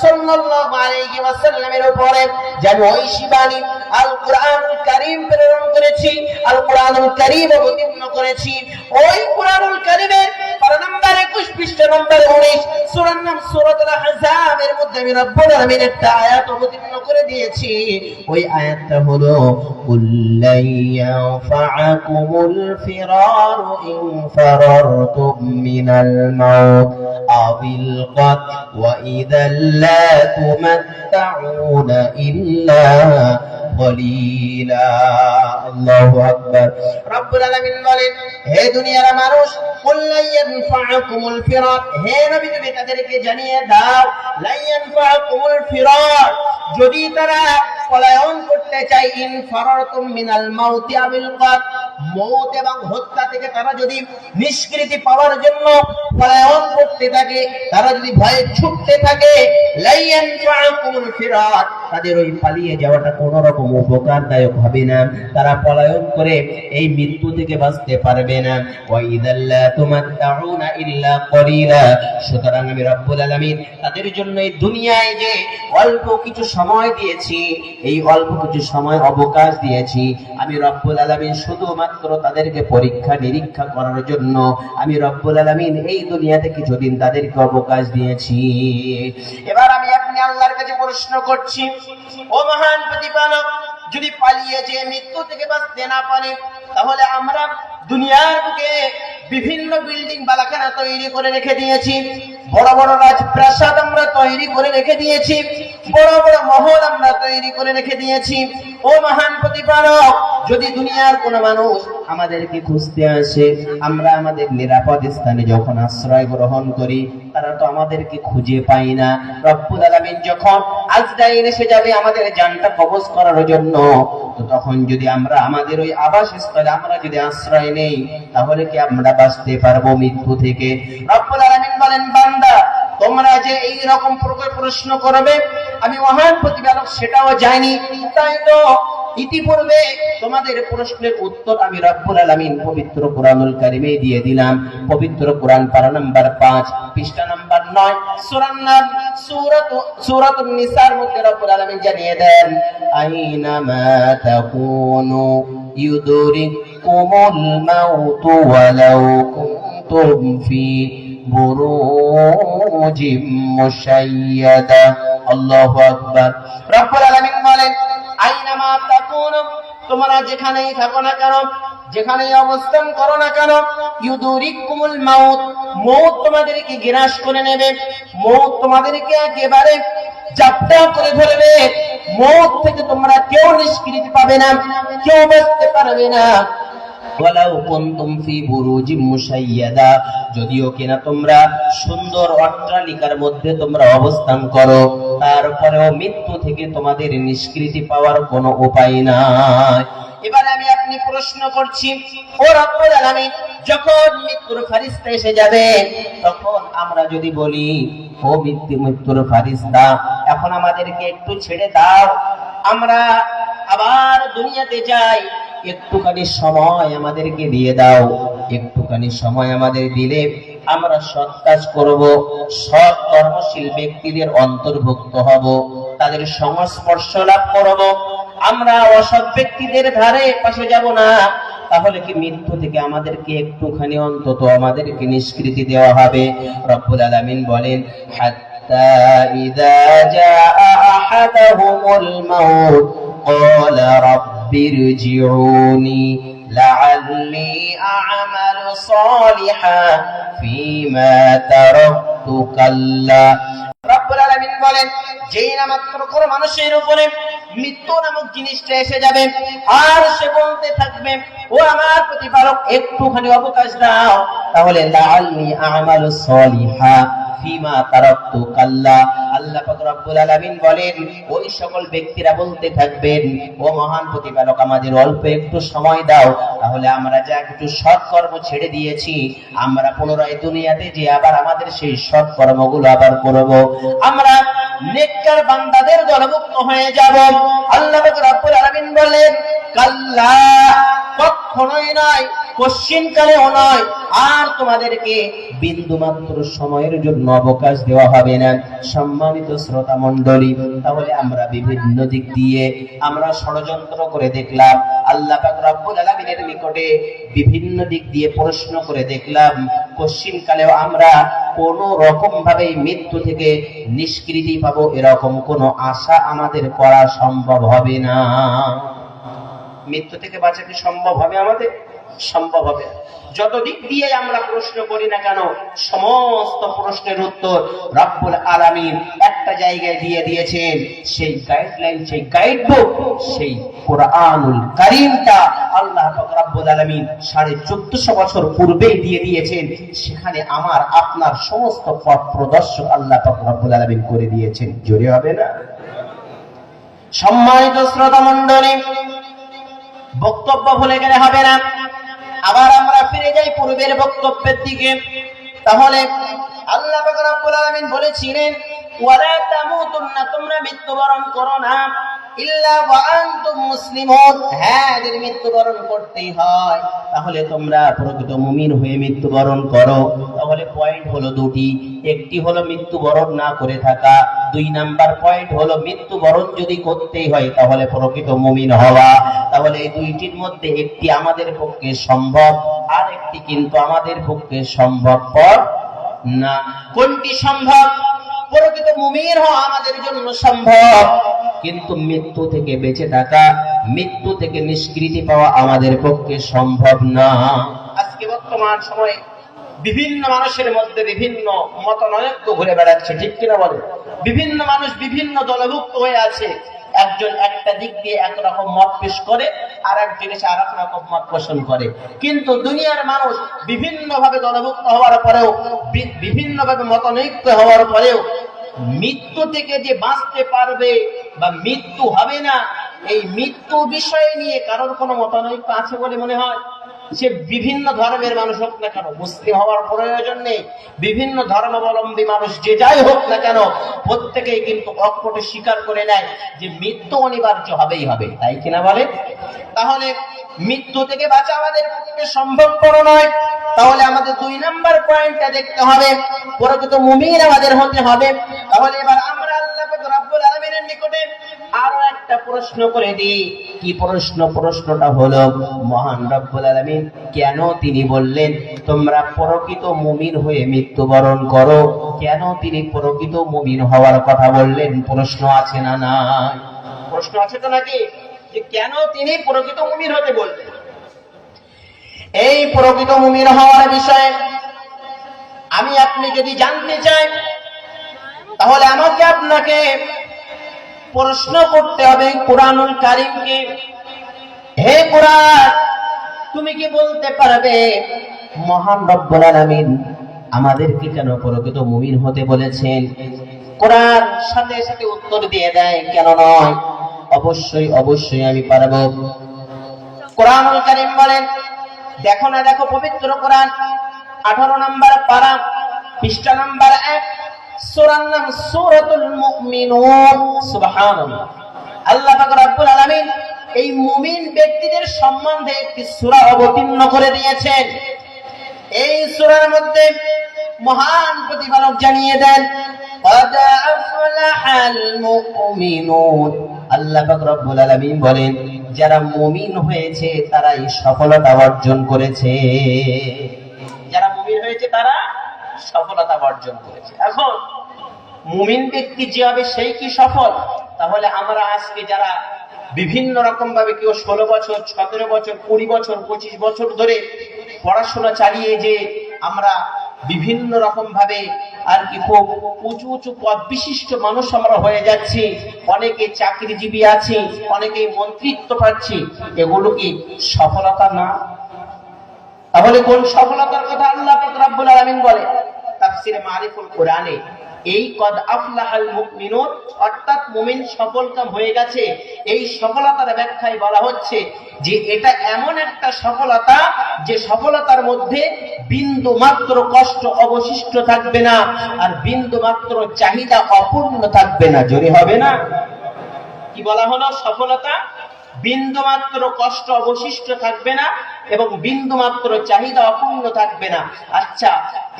সাল্লাল্লাহু আলাইহি ওয়াসাল্লামের উপরে যে আমি ঐশী বাণী আল কোরআনুল কারীম প্রেরণ করেছি, আল কোরআনুল কারীম অবতীর্ণ করেছি। ওই কোরআনুল কারীমের পারা নাম্বার 21 পৃষ্ঠা নাম্বার 19 সূরার নাম সূরাতুল আহজাব এর মধ্যে আমি রব্বুল আলামিন একটা আয়াত অবতীর্ণ করে দিয়েছি। ওই আয়াতটা হলো কুল্লাই ইয়ানফা'কুমুল ফিরারু ইন ফারারতুম মিনাল মাউত আবিল কত ওয়া ইযাল লা তুমাত্তাউনা ইল্লা কলিলা। আল্লাহু আকবার। রব্বুল আলামিন বলেন, হে দুনিয়ার মানুষ, কুল্লাই ইয়ানফা'কুমুল ফিরার, হে নবী তুমি তাদেরকে জানিয়ে দাও, লা ইয়ানফা'কুমুল ফিরার, যদি তারা পলায়ন করতে চায়, ইন ফারারতুম মিনাল মাউতি আবিল কত, মওত এবং হত্যা থেকে তারা যদি নিষ্কৃতি পাওয়ার জন্য পলায়ন করতে থাকে, তারা যদি ভয়ে ছুটতে থাকে, লা ইয়ানফা'কুমুল ফিরার, তাদের ওই পালিয়ে যাওয়াটা কোনো রকম উপকারদায়ক হবে না, তারা পলায়ন করে এই মৃত্যু থেকে বাঁচতে পারবে না। ওয়া ইযাল লা তুমাত্তাউনা ইল্লা কলিলা, সুতরাং আমি রব্বুল আলামিন তাদের জন্য এই দুনিয়ায় যে অল্প কিছু সময় দিয়েছি, এই অল্প কিছু সময় অবকাশ দিয়েছি, আমি রব্বুল আলামিন শুধুমাত্র তাদেরকে পরীক্ষা নিরীক্ষা করার জন্য আমি রব্বুল আলামিন এই দুনিয়াতে কিছুদিন তাদেরকে অবকাশ দিয়েছি। এবার আমি আপনি আল্লাহর কাছে প্রশ্ন করছি, ও মহান প্রতিপালক, যদি পালিয়ে যে মৃত্যু থেকে বাঁচতে না পারে, তাহলে আমরা দুনিয়ার বুকে বিভিন্ন বিল্ডিং বালাখানা তৈরি করে রেখে দিয়েছি, বড় বড় রাজপ্রাসাদ আমরা তৈরি করে রেখে দিয়েছি, বড় বড় মহল আমরা তৈরি করে রেখে দিয়েছি। ও মহান প্রতিপালক, যদি দুনিয়ার কোন মানুষ আমাদেরকে খুঁজতে আসে, আমরা আমাদের নিরাপদ স্থানে যখন আশ্রয় গ্রহণ করি, তারা তো আমাদেরকে খুঁজে পাই না। রব্বুল আলামিন যখন আজরাইল এসে যাবে আমাদের জানটা কবজ করার জন্য, তো তখন যদি আমরা আমাদের ওই আবাসস্থলে আমরা যদি আশ্রয় নেই, তাহলে কি আমরা বাঁচতে পারবো মৃত্যু থেকে? রব্বুল আলামিন বলেন, বান্দা, তোমরা যে এই রকম প্রশ্ন করবে, আমি মহান প্রতিপালক সেটাও জানি, তাই তো ইতিপূর্বে তোমাদের প্রশ্নের উত্তর আমি রব্বুল আলামিন পবিত্র কোরআনুল কারীমে দিয়ে দিলাম। পবিত্র কোরআন পারা নাম্বার 5 পৃষ্ঠা নাম্বার 9 সূরার নাম সূরাতুন নিসার মধ্যে রব্বুল আলামিন জানিয়ে দেন, আইনামা তাকুনু ইউদরিকুমুল মাউতু ওয়ালাউ কুনতুম ফি বুরুজিম মুশাইয়াদা। আল্লাহু আকবার। রব্বুল আলামিন বলেন, আইনামা তাকুনু, তোমরা যেখানেই থাকো না কেন, যেখানেই অবস্থান করো না কেন, ইউদরিকুমুল মাউত, মওত তোমাদেরকে গ্রাস করে নেবে, মওত তোমাদেরকে একেবারে জাপটা করে ধরবে, মওত থেকে তোমরা কেউ নিষ্কৃতি পাবে না, কেউ বাঁচতে পারবে না। ওয়ালাউ কুনতুম ফি বুরুজিম মুশাইয়াদা, যদিও কিনা তোমরা সুন্দর অট্টালিকার মধ্যে তোমরা অবস্থান করো, তারপরেও মৃত্যু থেকে তোমাদের নিষ্কৃতি পাওয়ার কোনো উপায় নাই। এবারে আমি আপনি প্রশ্ন করছি, ও রব্বুল আলামিন, যখন মৃত্যুর ফেরেশতা এসে যাবে, তখন আমরা যদি বলি, ও মৃত্যুর ফেরেশতা, এখন আমাদেরকে একটু ছেড়ে দাও, আমরা আবার দুনিয়াতে যাই, একটুখানি সময় আমাদেরকে দিয়ে দাও, একটুখানি সময় আমাদের দিলে আমরা সৎ কাজ করব, সৎ কর্মশীল ব্যক্তিদের অন্তর্ভুক্ত হব, তাদের সংস্পর্শ লাভ করব, আমরা অসৎ ব্যক্তিদের ধারে পাশে যাব না, তাহলে কি মৃত্যু থেকে আমাদেরকে একটুখানি অন্তত আমাদেরকে নিষ্কৃতি দেওয়া হবে? রব্বুল আলামিন বলেন, হাত্তা ইযা জাআ আহাদাহুমুল মাউত ক্বালা রাব্বিরজিউনি লাআল্লি আ'মালু সালিহান ফীমা তারাকতু কাল্লা। রব্বুল আলামিন বলেন, যেই না মাত্র কোন মানুষের উপরে মৃত্যু নামক জিনিসটা এসে যাবে, আর সে বলতে থাকবে, ও আমার প্রতিপালক, একটুখানি অবকাশ দাও, তাহলে লাআল্লি আ'মালু সালিহান ফীমা তারাকতু কাল্লা। আল্লাহ পাক রব্বুল আলামিন বলেন, ওই সকল ব্যক্তিরা বলতে থাকবেন, ও মহান প্রতিপালক, আমাদের অল্প একটু সময় দাও, তাহলে আমরা যা কিছু সৎকর্ম ছেড়ে দিয়েছি, আমরা পুনরায় দুনিয়াতে যে আবার আমাদের সেই সৎকর্মগুলো আবার করব, আমরা নেককার বান্দাদের দলভুক্ত হয়ে যাব। আল্লাহ পাক রব্বুল আলামিন বলেন, কাল্লা, কখনোই নয়, কোশ্চিনকালেও নয়, আর তোমাদেরকে বিন্দুমাত্র সময়ের জন্য অবকাশ দেওয়া হবে না। সম্মানিত শ্রোতা মণ্ডলী, তাহলে আমরা বিভিন্ন দিক দিয়ে আমরা ষড়যন্ত্র করে দেখলাম, আল্লাহ পাক রব্বুল আলামিনের নিকটে বিভিন্ন দিক দিয়ে প্রশ্ন করে দেখলাম, কোশ্চিনকালেও আমরা কোন রকম ভাবে মৃত্যু থেকে নিষ্কৃতি পাবো এরকম কোন আশা আমাদের করা সম্ভব হবে না। মৃত্যু থেকে বাঁচা কি সম্ভব হবে আমাদের? সম্ভব হবে। যত দিক দিয়ে আমরা প্রশ্ন করি না কেন, সমস্ত প্রশ্নের উত্তর রব্বুল আলামিন একটা জায়গায় দিয়ে দিয়েছেন। সেই গাইডলাইন, সেই গাইডবুক, সেই কোরআনুল কারীমটা আল্লাহ পাক রব্বুল আলামিন 1450 বছর পূর্বেই দিয়ে দিয়েছেন। সেখানে আমার আপনার সমস্ত পথ প্রদর্শক আল্লাহ পাক রব্বুল আলামিন করে দিয়েছেন। জোরে হবে না? সম্মানিত শ্রোতা মণ্ডলী, বক্তব্য ভুলে গেলে হবে না। আবার আমরা ফিরে যাই পূর্বের বক্তব্যের দিকে। তাহলে আল্লাহ পাক রব্বুল আলামিন বলেছিলেন, ওয়ালা তামুতুন্না, তোমরা মৃত্যুবরণ করো না, ইল্লা ওয়া আনতুম মুসলিমুন। হ্যাঁ, যদি মৃত্যুবরণ করতেই হয় তাহলে তোমরা প্রকৃত মুমিন হয়ে মৃত্যুবরণ করো। তাহলে পয়েন্ট হলো দুটি, একটি হলো মৃত্যুবরণ না করে থাকা, 2 নাম্বার পয়েন্ট হলো মৃত্যুবরণ যদি করতেই হয় তাহলে প্রকৃত মুমিন হওয়া। তাহলে এই দুইটির মধ্যে একটি আমাদের পক্ষে সম্ভব, আর একটি কিন্তু আমাদের পক্ষে সম্ভবপর না। কোনটি সম্ভব? প্রকৃত মুমিন হওয়া আমাদের জন্য সম্ভব, কিন্তু মৃত্যু থেকে বেঁচে থাকা, মৃত্যু থেকে নিষ্কৃতি পাওয়া আমাদের পক্ষে সম্ভব না। আজকে বর্তমান সময়ে বিভিন্ন মানুষের মধ্যে বিভিন্ন মতানৈক্য ঘুরে বেড়াচ্ছে, ঠিক কিনা বলে? বিভিন্ন মানুষ বিভিন্ন দলভুক্ত হয়ে আছে। একজন একটা দিক দিয়ে একরকম মত পেশ করে, আর একজন এসে আর এক রকম মত পোষণ করে। কিন্তু দুনিয়ার মানুষ বিভিন্ন ভাবে দলভুক্ত হওয়ার পরেও, বিভিন্ন ভাবে মতানৈক্য হওয়ার পরেও মৃত্যু থেকে যে বাঁচতে পারবে বা মৃত্যু হবে না, এই মৃত্যু বিষয় নিয়ে কারোর কোনো মতানৈক্য আছে বলে মনে হয়? সে বিভিন্ন ধর্মের মানুষ হোক না কেন, মুসলিম হওয়ার প্রয়োজন নেই, বিভিন্ন ধর্মাবলম্বী মানুষ যে যাই হোক না কেন, প্রত্যেকেই কিন্তু অকপটে স্বীকার করে নেয় যে মৃত্যু অনিবার্য হবেই হবে। তাই কিনা বলে? তাহলে মৃত্যু থেকে বাঁচা আমাদের পক্ষে সম্ভবপর নয়। তাহলে আমাদের 2 নাম্বার পয়েন্টটা দেখতে হবে, প্রকৃত মুমিন আমাদের হতে হবে। তাহলে এবার আমরা আল্লাহ পাক রব্বুল আলামিনের নিকটে আরো একটা প্রশ্ন করে দিই। কি প্রশ্ন? প্রশ্নটা হলো, মহান রব্বুল আলামিন কেন তিনি বললেন তোমরা প্রকৃত মুমিন হয়ে মৃত্যুবরণ করো? কেন তিনি প্রকৃত মুমিন হওয়ার কথা বললেন? প্রশ্ন আছে না নাই? প্রশ্ন আছে তো নাকি, যে কেন তিনি প্রকৃত মুমিন হতে বললেন? এই প্রকৃত মুমিন হওয়ার বিষয়ে আমি আপনি যদি জানতে চাই, তাহলে আমাকে আপনাকে প্রশ্ন করতে হবে কোরআনুল কারীমকে। হে কোরআন, তুমি কি বলতে পারবে মহান রব্বুল আলামিন আমাদেরকে কেন প্রকৃত মুমিন হতে বলেছেন? কোরআন সাথে সাথে উত্তর দিয়ে দেয়, কেন নয়, অবশ্যই অবশ্যই আমি পারবো। কোরআনুল কারীম বলেন, দেখো না, দেখো পবিত্র কোরআন 18 নম্বর পারা, পৃষ্ঠা নাম্বার 1, সূরার নাম সূরাতুল মুমিনুন। সুবহানাল্লাহ। আল্লাহ পাক রব্বুল আলামিন এই মুমিন ব্যক্তিদের সম্বন্ধে একটি সূরা অবতীর্ণ করে দিয়েছেন। এই সূরার মধ্যে মহান প্রতিপালক জানিয়ে দেন, قد أفلح المؤمنون। আল্লাহ পাক রব্বুল আলামিন বলেন, যারা মুমিন হয়েছে তারাই সফলতা অর্জন করেছে। যারা মুমিন হয়েছে তারা সফলতা অর্জন করেছে। এখন মুমিন ব্যক্তি যে হবে সেই কি সফল? তাহলে আমরা আজকে যারা বিভিন্ন রকম ভাবে, কেউ 16 বছর, 17 বছর, 20 বছর, 25 বছর ধরে পড়াশোনা চালিয়ে যে আমরা বিভিন্ন রকম ভাবে আর কি খুব উঁচু উঁচু পদ বিশিষ্ট মানুষ আমরা হয়ে যাচ্ছি, অনেকে চাকরিজীবী আছি, অনেকে মন্ত্রিত্ব পাচ্ছি, এগুলো কি সফলতা না? তাহলে কোন সফলতার কথা আল্লাহ পাক রব্বুল আলামিন বলে? তাফসীরে মারিফুল কোরআনে এই কদ আফলাহাল মুমিনুন, অর্থাৎ মুমিন সফলকাম হয়ে গেছে, এই সফলতার ব্যাখ্যায় বলা হচ্ছে যে এটা এমন একটা সফলতা যে সফলতার মধ্যে বিন্দু মাত্র কষ্ট অবশিষ্ট থাকবে না, আর বিন্দু মাত্র চাহিদা অপূর্ণ থাকবে না। জোরে হবে না? কি বলা হলো? সফলতা বিন্দুমাত্র কষ্ট অবশিষ্ট থাকবে না এবং বিন্দুমাত্র চাহিদা অপূর্ণ থাকবে না। আচ্ছা,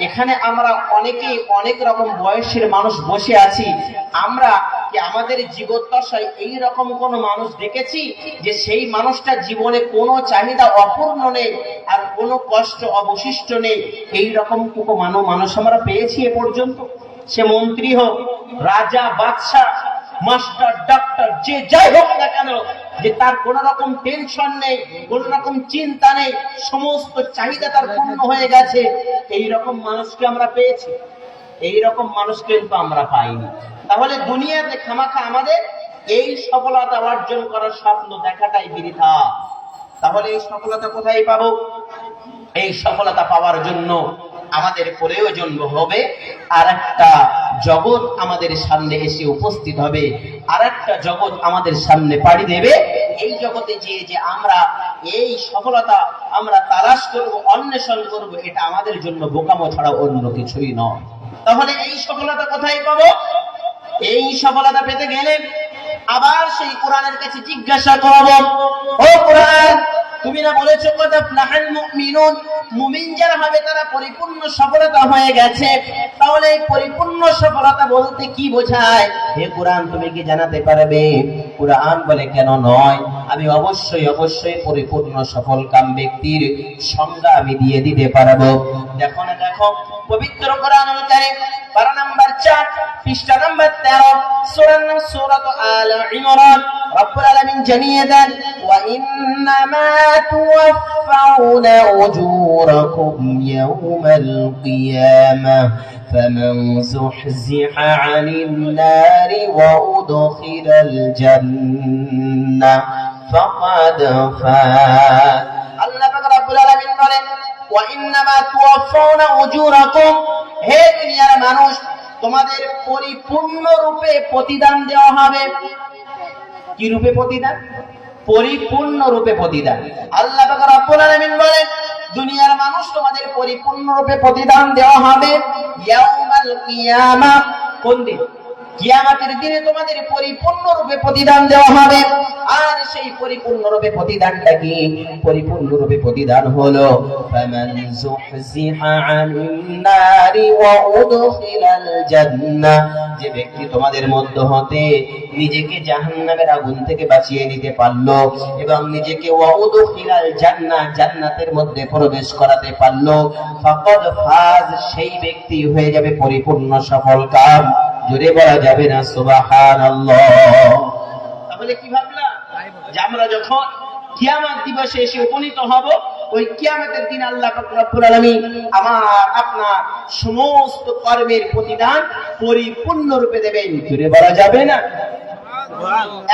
এখানে আমরা অনেকেই অনেক রকম বয়সের মানুষ বসে আছি, আমরা কি আমাদের জীবদ্দশায় এই রকম কোন মানুষ দেখেছি যে সেই মানুষটা জীবনে কোনো চাহিদা অপূর্ণ নেই আর কোনো কষ্ট অবশিষ্ট নেই? এই রকম কোনো মানুষ আমরা পেয়েছি এ পর্যন্ত? সে মন্ত্রী হোক, রাজা, বাদশাহ, মাস্টার, ডাক্তার, যে যাই হোক না কেন, যে তার কোন রকম টেনশন নেই, কোন রকম চিন্তা নেই, সমস্ত চাহিদা তার পূর্ণ হয়ে গেছে, এই রকম মানুষকে আমরা পেয়েছি? এই রকম মানুষ কিন্তু আমরা পাইনি। তাহলে দুনিয়াতে খামাখা আমাদের এই সফলতা অর্জন করার স্বপ্ন দেখাটাই বৃথা। তাহলে এই সফলতা কোথায় পাবো? এই সফলতা পাওয়ার জন্য আমাদের প্রয়োজন হবে আর একটা জগৎ আমাদের সামনে এসে উপস্থিত হবে, আর একটা জগৎ আমাদের সামনে পাড়ি দেবে। এই জগতে যে আমরা এই সফলতা আমরা তালাশ করব, অন্বেষণ করব, এটা আমাদের জন্য বোকামো ছাড়া অন্য কিছুই নয়। তাহলে এই সফলতা কোথায় পাবো? এই সফলতা পেতে গেলে আবার সেই কোরআনের কাছে জিজ্ঞাসা করব, ও কোরআন, তুমি না বলেছো কদ আফলাহাল মুমিনুন, মুমিন যারা হবে তারা পরিপূর্ণ সফলতা হয়ে গেছে। তাহলে এই পরিপূর্ণ সফলতা বলতে কি বোঝায়? হে কোরআন, তুমি কি জানাতে পারবে? কোরআন বলে, কেন নয়, আমি অবশ্যই পরিপূর্ণ সফলকাম ব্যক্তির সংজ্ঞা আমি দিয়ে দিতে পারবো। দেখো না, দেখো পবিত্র কোরআনুল কারীম পারা নাম্বার 4 পৃষ্ঠা নাম্বার 13 সূরার নাম সূরাত আল ইমরান। রব্বুল আলামিন জানিয়ে দেন, ওয়া ইন্নামা তুওয়াফাউনা উজুরাকুম ইয়াওমাল কিয়ামাহ ফামান যুহজিহা আনিন নারি ওয়া উদখিলাল জান্নাহ ফাকাদ ফাজ। আল্লাহ পাক রব্বুল আলামিন বলেন, ওয়া ইন্নামা তুওয়াফাউনা উজুরাকুম, হে দুনিয়ার মানুষ, তোমাদের পরিপূর্ণ রূপে প্রতিদান দেওয়া হবে। কি রূপে প্রতিদান? পরিপূর্ণ রূপে প্রতিদান। আল্লাহ পাক রব্বুল আলামিন বলেন, দুনিয়ার মানুষ তোমাদের পরিপূর্ণ রূপে প্রতিদান দেওয়া হবে ইয়াউমাল কিয়ামাহ। কোন দিন? কিয়ামতের দিনে তোমাদের পরিপূর্ণ রূপে প্রতিদান দেওয়া হবে। আর সেই পরিপূর্ণ রূপে প্রতিদানটা কি? পরিপূর্ণ রূপে প্রতিদান হলো ফামান যুহজিহা আনিন নারি ওয়া উদখিলাল জান্নাহ, যে ব্যক্তি তোমাদের মধ্য হতে নিজেকে জাহান্নামের আগুন থেকে বাঁচিয়ে নিতে পারলো এবং নিজেকে ওয়া উদখিলাল জান্নাহ, জান্নাতের মধ্যে প্রবেশ করাতে পারলো, ফাকাদ ফাজ, সেই ব্যক্তি হয়ে যাবে পরিপূর্ণ সফলকাম। জোরে বলা যাবে না সুবহানাল্লাহ? তাহলে কি ভাবলা যে আমরা যখন কিয়ামত দিবসে এসে উপনীত হব, ওই কিয়ামতের দিন আল্লাহ পাক রব্বুল আলামিন আমার আপনার সমস্ত কর্মের প্রতিদান পরিপূর্ণ রূপে দেবেন? জোরে বলা যাবে না?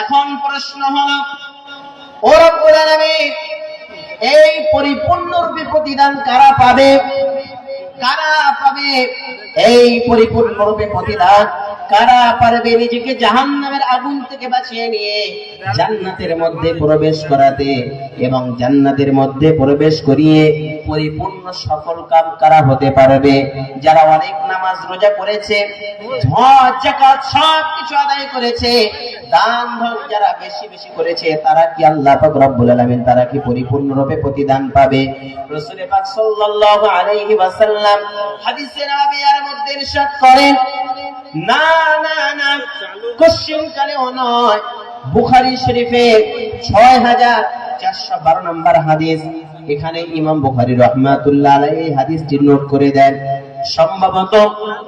এখন প্রশ্ন হলো, ও রব্বুল আলামিন, এই পরিপূর্ণ রূপে প্রতিদান কারা পাবে? কারা পাবে এই পরিপূর্ণ রূপে প্রতিদান? কারা পারবে নিজেকে জাহান্নামের আগুন থেকে বাঁচিয়ে নিয়ে জান্নাতের মধ্যে প্রবেশ করাতে এবং জান্নাতের মধ্যে প্রবেশ করিয়ে পরিপূর্ণ সফল কাম কারা হতে পারবে? যারা অনেক নামাজ রোজা করেছে, হজ যাকাত সব কিছু আদায় করেছে, দান ধর্ম যারা বেশি বেশি করেছে, তারা কি আল্লাহ পাক রব্বুল আলামিন তারা কি পরিপূর্ণ রূপে প্রতিদান পাবে? রাসূল পাক সাল্লাল্লাহু আলাইহি ওয়াসাল্লাম হাদিসে নববিয়ার মধ্যে ইরশাদ করেন, না না না, কোশ্চেন কালেও নয়। বুখারী শরীফের 6412 নম্বর হাদিস, এখানে ইমাম বুখারী রাহমাতুল্লাহ আলাইহি হাদিসটি নোট করে দেন। সম্ভবত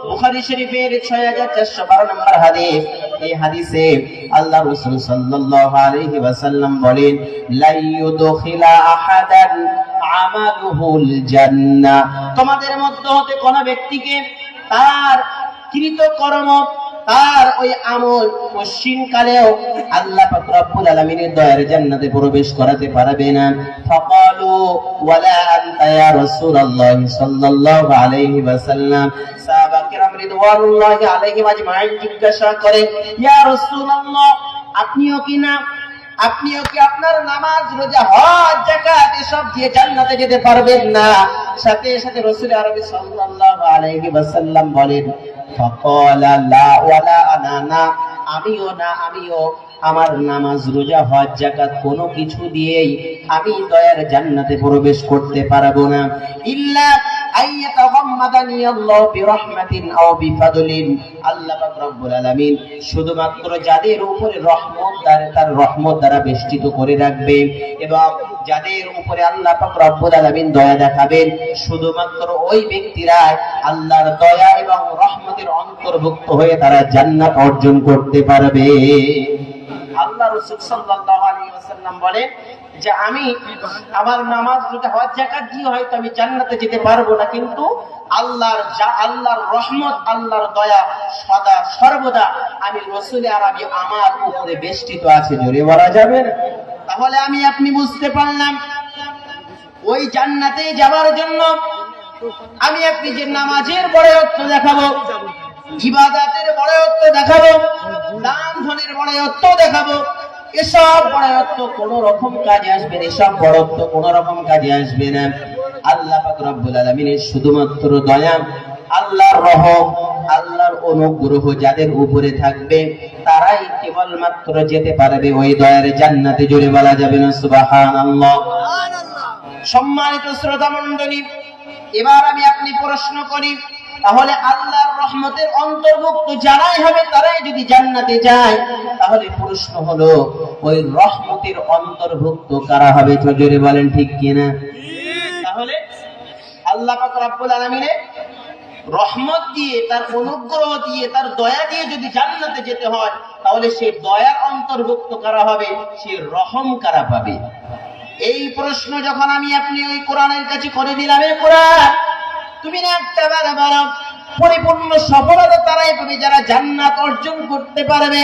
বুখারী শরীফের 6412 নম্বর হাদিস। এই হাদিসে আল্লাহ রাসূল সাল্লাল্লাহু আলাইহি ওয়াসাল্লাম বলেন, লা ইউদখিলা আহাদান আমালুহুল জান্নাহ, তোমাদের মধ্যে হতে কোন ব্যক্তিকে তার কৃতকর্ম, তার ওই আমল পশ্চিম কালেও আল্লাহ পাক রব্বুল আলামিনের দয়ার জান্নাতে প্রবেশ করাতে পারবে না। ফাকালু ওয়ালা আনতা ইয়া রাসূলুল্লাহ সাল্লাল্লাহু আলাইহি ওয়াসাল্লাম, সাহাবা কিরাম রিদওয়ানুল্লাহি আলাইহিম আজমাইন জিজ্ঞাসা করে, ইয়া রাসূলুল্লাহ, আপনিও কি না, আপনিও কি আপনার নামাজ রোজা হজ যাকাত এসব দিয়ে জান্নাতে যেতে পারবেন না? সাথে সাথে রাসূল আরবি সাল্লাল্লাহু আলাইহি ওয়াসাল্লাম বলেন, ফাকালা লা ওয়ালা আনা, না, আমিও আমার নামাজ রোজা হজ যাকাত কোনো কিছু দিয়েই আমি দয়ার জান্নাতে প্রবেশ করতে পারবো না। ইল্লা আইয়াতাগাম্মাদানি আল্লাহু বিরহমাতিন আও বিফাদলিন, আল্লাহ পাক রব্বুল আলামিন শুধুমাত্র যাদের উপরে তার রহমত দ্বারা বেষ্টিত করে রাখবে এবং যাদের উপরে আল্লাহ পাক রব্বুল আলামিন দয়া দেখাবেন, শুধুমাত্র ওই ব্যক্তিরা আল্লাহর দয়া এবং রহমতের অন্তর্ভুক্ত হয়ে তারা জান্নাত অর্জন করতে পারবে। আল্লাহ রাসূল সাল্লাল্লাহু আলাইহি ওয়াসাল্লাম বলেন যে আমি আমার নামাজ রোজা হজ যাকাত দিয়ে হয়তো আমি জান্নাতে যেতে পারবো না, কিন্তু আল্লাহর রহমত আল্লাহর দয়া সদা সর্বদা আমি রাসূল আরবি আমার উপরে বেষ্টিত আছে। জোরে বলা যাবে না? তাহলে আমি আপনি বুঝতে পারলাম ওই জান্নাতে যাওয়ার জন্য আমি আপনি যে নামাজের বড়ত্ব দেখাবো, ইবাদতের বড়ত্ব দেখাবো, দান ধনের বড়ত্ব দেখাবো, এসব বড়ত্ব কোন রকম কাজে আসবে না, এসব বড়ত্ব কোন রকম কাজে আসবে না। আল্লাহ পাক রব্বুল আলামিনের শুধুমাত্র দয়া, আল্লাহর রহম, আল্লাহর অনুগ্রহ যাদের উপরে থাকবে তারাই কেবলমাত্র যেতে পারবে ওই দয়ার জান্নাতে। জোরে বলা যাবে না সুবহানাল্লাহ? সম্মানিত শ্রোতা মণ্ডলী, এবার আমি আপনি প্রশ্ন করি, তাহলে আল্লাহর রহমতের অন্তর্ভুক্ত যারাই হবে তারাই যদি জান্নাতে যায়, তাহলে প্রশ্ন হলো ওই রহমতের অন্তর্ভুক্ত কারা হবে? জোরে বলেন ঠিক কিনা? তাহলে আল্লাহ পাক রব্বুল আলামিনের রহমত দিয়ে, তার অনুগ্রহ দিয়ে, তার দয়া দিয়ে যদি জান্নাতে যেতে হয়, তাহলে সেই দয়ার অন্তর্ভুক্ত কারা হবে, সেই রহম কারা পাবে? এই প্রশ্ন যখন আমি আপনি ওই কোরআনের কাছে করে দিলাম, এই কোরআন তুমি না একটা বার পরিপূর্ণ সফলতা তারাই পাবে যারা জান্নাত অর্জন করতে পারবে,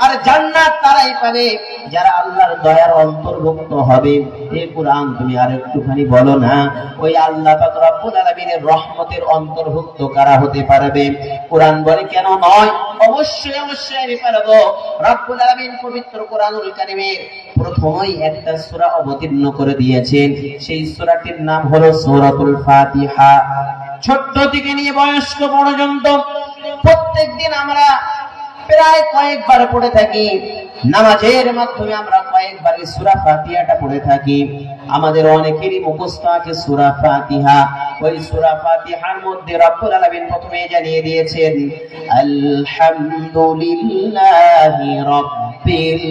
আর জান্নাত তারাই পাবে যারা আল্লাহর দয়ার অন্তর্ভুক্ত হবে। এই কোরআন তুমি আর একটুখানি বলো না, ওই আল্লাহ পাক রব্বুল আলামিনের রহমতের অন্তর্ভুক্ত কারা হতে পারবে? কোরআন বলে কেন নয়, অবশ্যই আমি পারবো। রব্বুল আলামিন পবিত্র কোরআনুল কারীমের প্রথমেই একটা সূরা অবতীর্ণ করে দিয়েছেন, সেই সূরাটির নাম হলো সূরাতুল ফাতিহা। ছোট্ট থেকে নিয়ে বয়স্ক পর্যন্ত প্রত্যেকদিন আমরা প্রায় কয়েকবার পড়ে থাকি, নামাজের মাধ্যমে আমরা কয়েকবার সূরা ফাতিহাটা পড়ে থাকি। আমাদের অনেকেরই মুখস্থ আছে সূরা ফাতিহা। ওই সূরা ফাতিহার মধ্যে রব্বুল আলামিন প্রথমে জানিয়ে দিয়েছেন আলহামদুলিল্লাহি রাব্বিল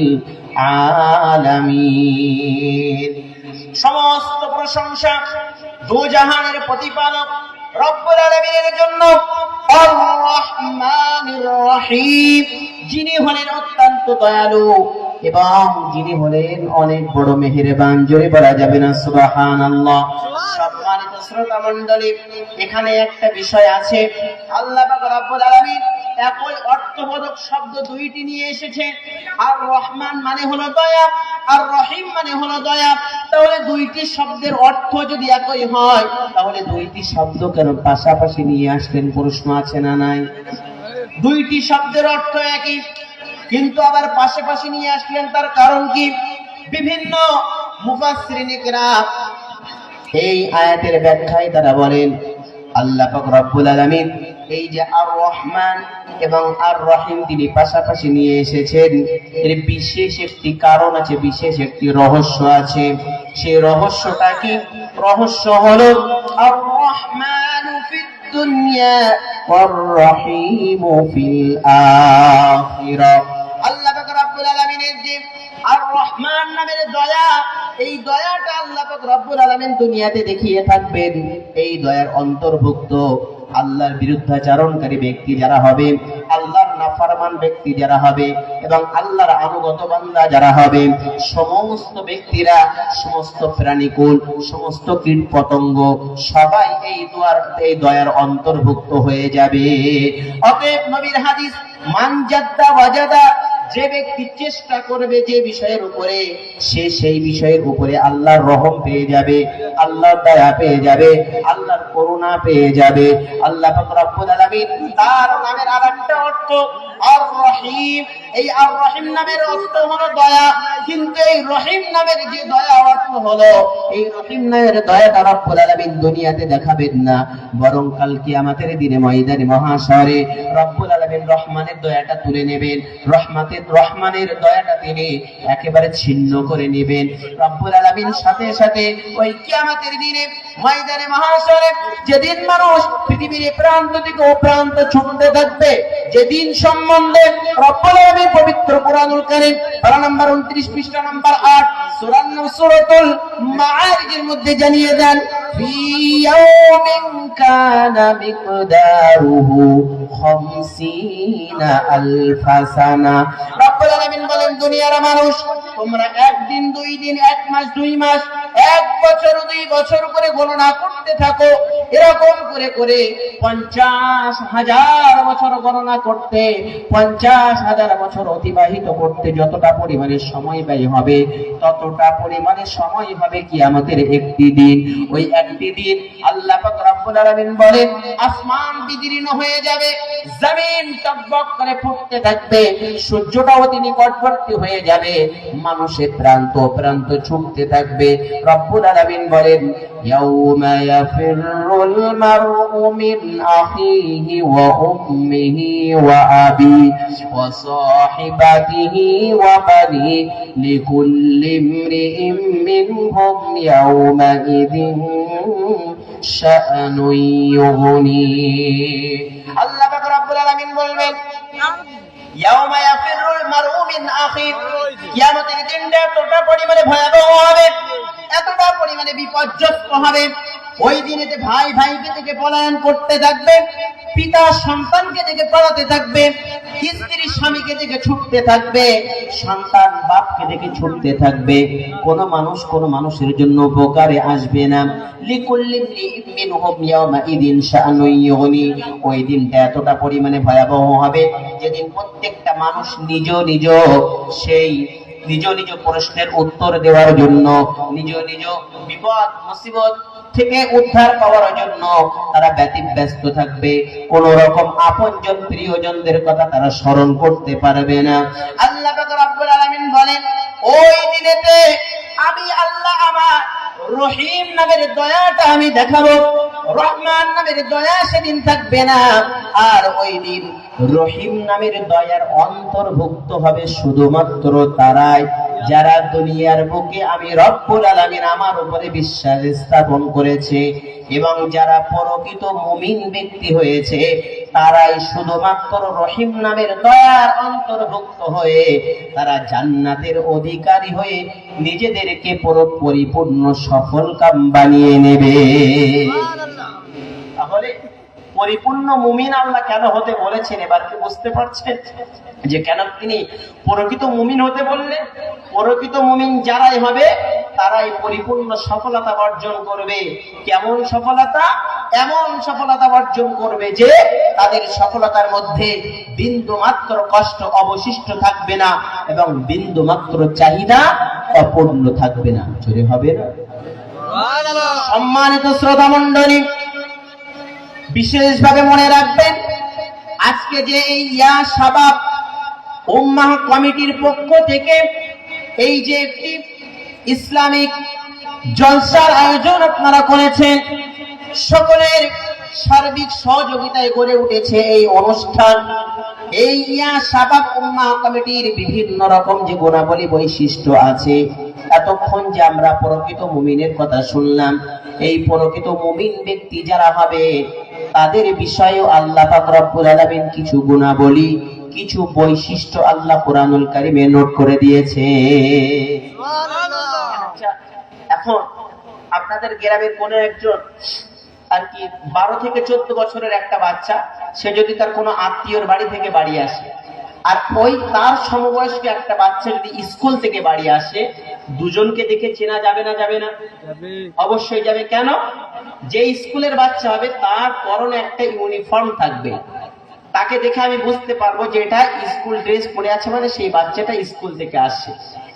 আলামিন, সমস্ত প্রশংসা দুজাহানের প্রতিপালক রব্বুল আলামিনের জন্য। আর রহমানির রহিম, যিনি হলেন অত্যন্ত দয়ালু এবং যিনি হলেন অনেক বড় মেহেরবান। জোরে বলা যাবে না সুবহানাল্লাহ? সম্মানিত শ্রোতা মণ্ডলী, এখানে একটা বিষয় আছে, আল্লাহ পাক রব্বুল আলামিন একই অর্থবোধক শব্দ দুইটি নিয়ে এসেছে। আর রহমান মানে হলো দয়া, আর রহিম মানে হলো দয়া। তাহলে দুইটি শব্দের অর্থ যদি একই হয়, তাহলে দুইটি শব্দ কেন পাশাপাশি নিয়ে আসলেন? প্রশ্ন আছে না নাই? দুইটি শব্দের অর্থ একই, কিন্তু আবার পাশাপাশি নিয়ে আসলেন, তার কারণ কি? বিভিন্ন মুফাসসিরিন কিরাম এই আয়াতের ব্যাখ্যায় তারা বলেন আল্লাহ পাক রব্বুল আলামিন এই যে আর রহমান এবং আর রহিম তিনি পাশাপাশি নিয়ে এসেছেন, এর বিশেষ একটি কারণ আছে, বিশেষ একটি রহস্য আছে। সেই রহস্যটা কি? রহস্য হলো আর রহমানু ফিদ দুনিয়া ওয়ার রহিমু ফিল আখিরাহ। আল্লাহ পাক রব্বুল আলামিনের যে আর রহমান নামের দয়া, এই দয়াটা আল্লাহ পাক রব্বুল আলামিন দুনিয়াতে দেখিয়ে থাকবেন। এই দয়ার অন্তর্ভুক্ত আল্লাহর বিরুদ্ধাচরণকারী ব্যক্তি যারা হবে, আল্লাহর নাফরমান ব্যক্তি যারা হবে এবং আল্লাহর আনুগত বান্দা যারা হবে, সমস্ত ব্যক্তিরা, সমস্ত প্রাণীকুল, সমস্ত কীট পতঙ্গ সবাই এই দয়ার অন্তর্ভুক্ত হয়ে যাবে। অতএব নবীর হাদিস মান জাদ্দা ওয়াজাদা, যে ব্যক্তি চেষ্টা করবে যে বিষয়ের উপরে, সে সেই বিষয়ের উপরে আল্লাহর রহম পেয়ে যাবে, আল্লাহর দয়া পেয়ে যাবে, আল্লাহর করুণা পেয়ে যাবে। আল্লাহ পাক রব্বুল আলামিন তার নামের আরেকটা অর্থ আর রহিম। এই আর রহিম নামের অর্থ হলো দয়া, কিন্তু এই রহিম নামের যে দয়া অর্থ হলো, এই রহিম নামের দয়াটা রব্বুল আলামিন দুনিয়াতে দেখাবেন না, বরং কাল কিয়ামতের দিনে ময়দানে মহাশরে রব্বুল আলামিন রহমানের দয়াটা তুলে নেবেন। রহমানের দয়াটা তিনি একেবারে ছিন্ন করে নেবেন। রব্বুল আলামিন সাথে সাথে ওই কিয়ামতের দিনে ময়দানে মহাশরে যেদিন মানুষ পৃথিবীর প্রান্ত থেকে ও প্রান্ত ছুটতে থাকবে, যেদিন সম্বন্ধে রব্বুল আলামিন পবিত্র কুরআনুল কারীম পারা নাম্বার 29 পৃষ্ঠা নাম্বার 8 সূরাতুল মাআরিজের মধ্যে জানিয়ে দেন, ফি ইয়াউমিন কানা মিকদারুহু 50 আলফা সানা। রব্বুল আলামিন বলেন, দুনিয়ার মানুষ তোমরা একদিন, দুই দিন, এক মাস, দুই মাস, এক বছর, 2 বছর করে গণনা করতে থাকো। এরকম করে করে 50,000 বছর গণনা করতে, 50,000 বছর অতিবাহিত করতে যতটা পরিমাণে সময় ব্যয় হবে, ততটা পরিমাণে সময় হবে কিয়ামতের একটি দিন। ওই একটি দিন আল্লাহ পাক রব্বুল আলামিন বলেন, আসমান বিদীর্ণ হয়ে যাবে, জমিন টকবক করে ফুটতে থাকবে, সূর্যটাও তিনি নিকটবর্তী হয়ে যাবে, মানুষের প্রান্ত প্রান্ত ছুটতে থাকবে। রব্বুল আলামিন বলেন, ইয়াউমা ইয়াফিরুল মারউ মিন আখিহি ওয়া উম্মিহি ওয়া আবি ওয়া সাহিবাতিহি ওয়া বানি লিকুল্লি ইমরিইম মিনহুম ইয়াউমা ইযিন শাআনুন ইউগনি। আল্লাহ পাক রব্বুল আলামিন বলবেন, ইয়াউমা ইয়াফিরুল মারউ মিন আখিহি, কিয়ামতের দিনটা এতটা পরিমাণে ভয়াবহ হবে, এতটা পরিমাণে বিপর্যস্ত হবে। ওই দিনেতে ভাই ভাইকে থেকে পলায়ন করতে থাকবে, পিতা সন্তানকে থেকে পালাতে থাকবে, স্ত্রী স্বামীকে থেকে ছুটতে থাকবে, সন্তান বাপকে থেকে ছুটতে থাকবে। কোন মানুষ কোন মানুষের জন্য উপকারে আসবে না। লিকুল্লি মিনহুম ইয়াউমা ইযিন শাআনুন ইউগনি। ওই দিনটা এতটা পরিমাণে ভয়াবহ হবে, যেদিন প্রত্যেকটা মানুষ নিজ নিজ প্রশ্নের উত্তর দেওয়ার জন্য, নিজ বিপদ মুসিবত থেকে উদ্ধার পাওয়ার জন্য তারা ব্যতিব্যস্ত থাকবে। কোন রকম আপনজন প্রিয়জনদের কথা তারা স্মরণ করতে পারবে না। আল্লাহ পাক রব্বুল আলামিন বলেন, ওই দিনেতে আমি আল্লাহ আমার রহিম নামের দয়াটা আমি দেখাবো, রহমান নামের দয়া সেদিন থাকবে না। আর ওই দিন রহিম নামের দয়ার অন্তর্ভুক্ত হবে শুধুমাত্র তারাই যারা দুনিয়ার বুকে আমি রব্বুল আলামিন আমার উপরে বিশ্বাস স্থাপন করেছে, এবং যারা প্রকৃত মুমিন ব্যক্তি হয়েছে, তারাই শুধুমাত্র রহিম নামের দয়ার অন্তর্ভুক্ত হয়ে তারা জান্নাতের অধিকারী হয়ে নিজেদেরকে পরিপূর্ণ সফলকাম বানিয়ে নেবে। তাহলে পরিপূর্ণ মুমিন আল্লাহ কেন হতে বলেছেন, এবার কি বুঝতে পারছেন যে কেন তিনি প্রকৃত মুমিন হতে বললেন? প্রকৃত মুমিন যারাই হবে তারাই পরিপূর্ণ সফলতা অর্জন করবে। কেমন সফলতা? এমন সফলতা অর্জন করবে যে তাদের সফলতার মধ্যে বিন্দু মাত্র কষ্ট অবশিষ্ট থাকবে না, এবং বিন্দু মাত্র চাহিদা অপূর্ণ থাকবে না। চলে হবে না? সম্মানিত শ্রোতা মণ্ডলী, বিশেষভাবে মনে রাখবেন, আজকে যে এই ইয়া শাবাব উম্মাহ কমিটির পক্ষ থেকে এই যে একটি ইসলামিক জলসার আয়োজন আপনারা করেছেন, সকলের সার্বিক সহযোগিতায় গড়ে উঠেছে এই অনুষ্ঠান। এই ইয়া শাবাব উম্মাহ কমিটির বিভিন্ন রকম যে গুণাবলী বৈশিষ্ট্য আছে, এতক্ষণ যে আমরা প্রকৃত মুমিনের কথা শুনলাম, এই প্রকৃত মুমিন ব্যক্তি যারা হবে তাদের বিষয়েও আল্লাহ পাক রব্বুল আলামিন কিছু গুণাবলী, কিছু বৈশিষ্ট্য আল্লাহ কুরআনুল কারীমে নোট করে দিয়েছে। এখন আপনাদের গ্রামের কোন একজন আর কি 12 থেকে 14 বছরের একটা বাচ্চা, সে যদি তার কোনো আত্মীয়র বাড়ি থেকে বাড়ি আসে, আর ওই তার সমবয়স্ক একটা বাচ্চা যদি স্কুল থেকে বাড়ি আসে, দুজনকে দেখে চেনা যাবে না? যাবে না? অবশ্যই যাবে। কেন? যে স্কুলের বাচ্চা হবে তার পরনে একটা ইউনিফর্ম থাকবে, তাকে দেখে আমি বুঝতে পারবো যে এটা স্কুল ড্রেস পরে আছে, মানে সেই বাচ্চাটা স্কুল থেকে আসছে।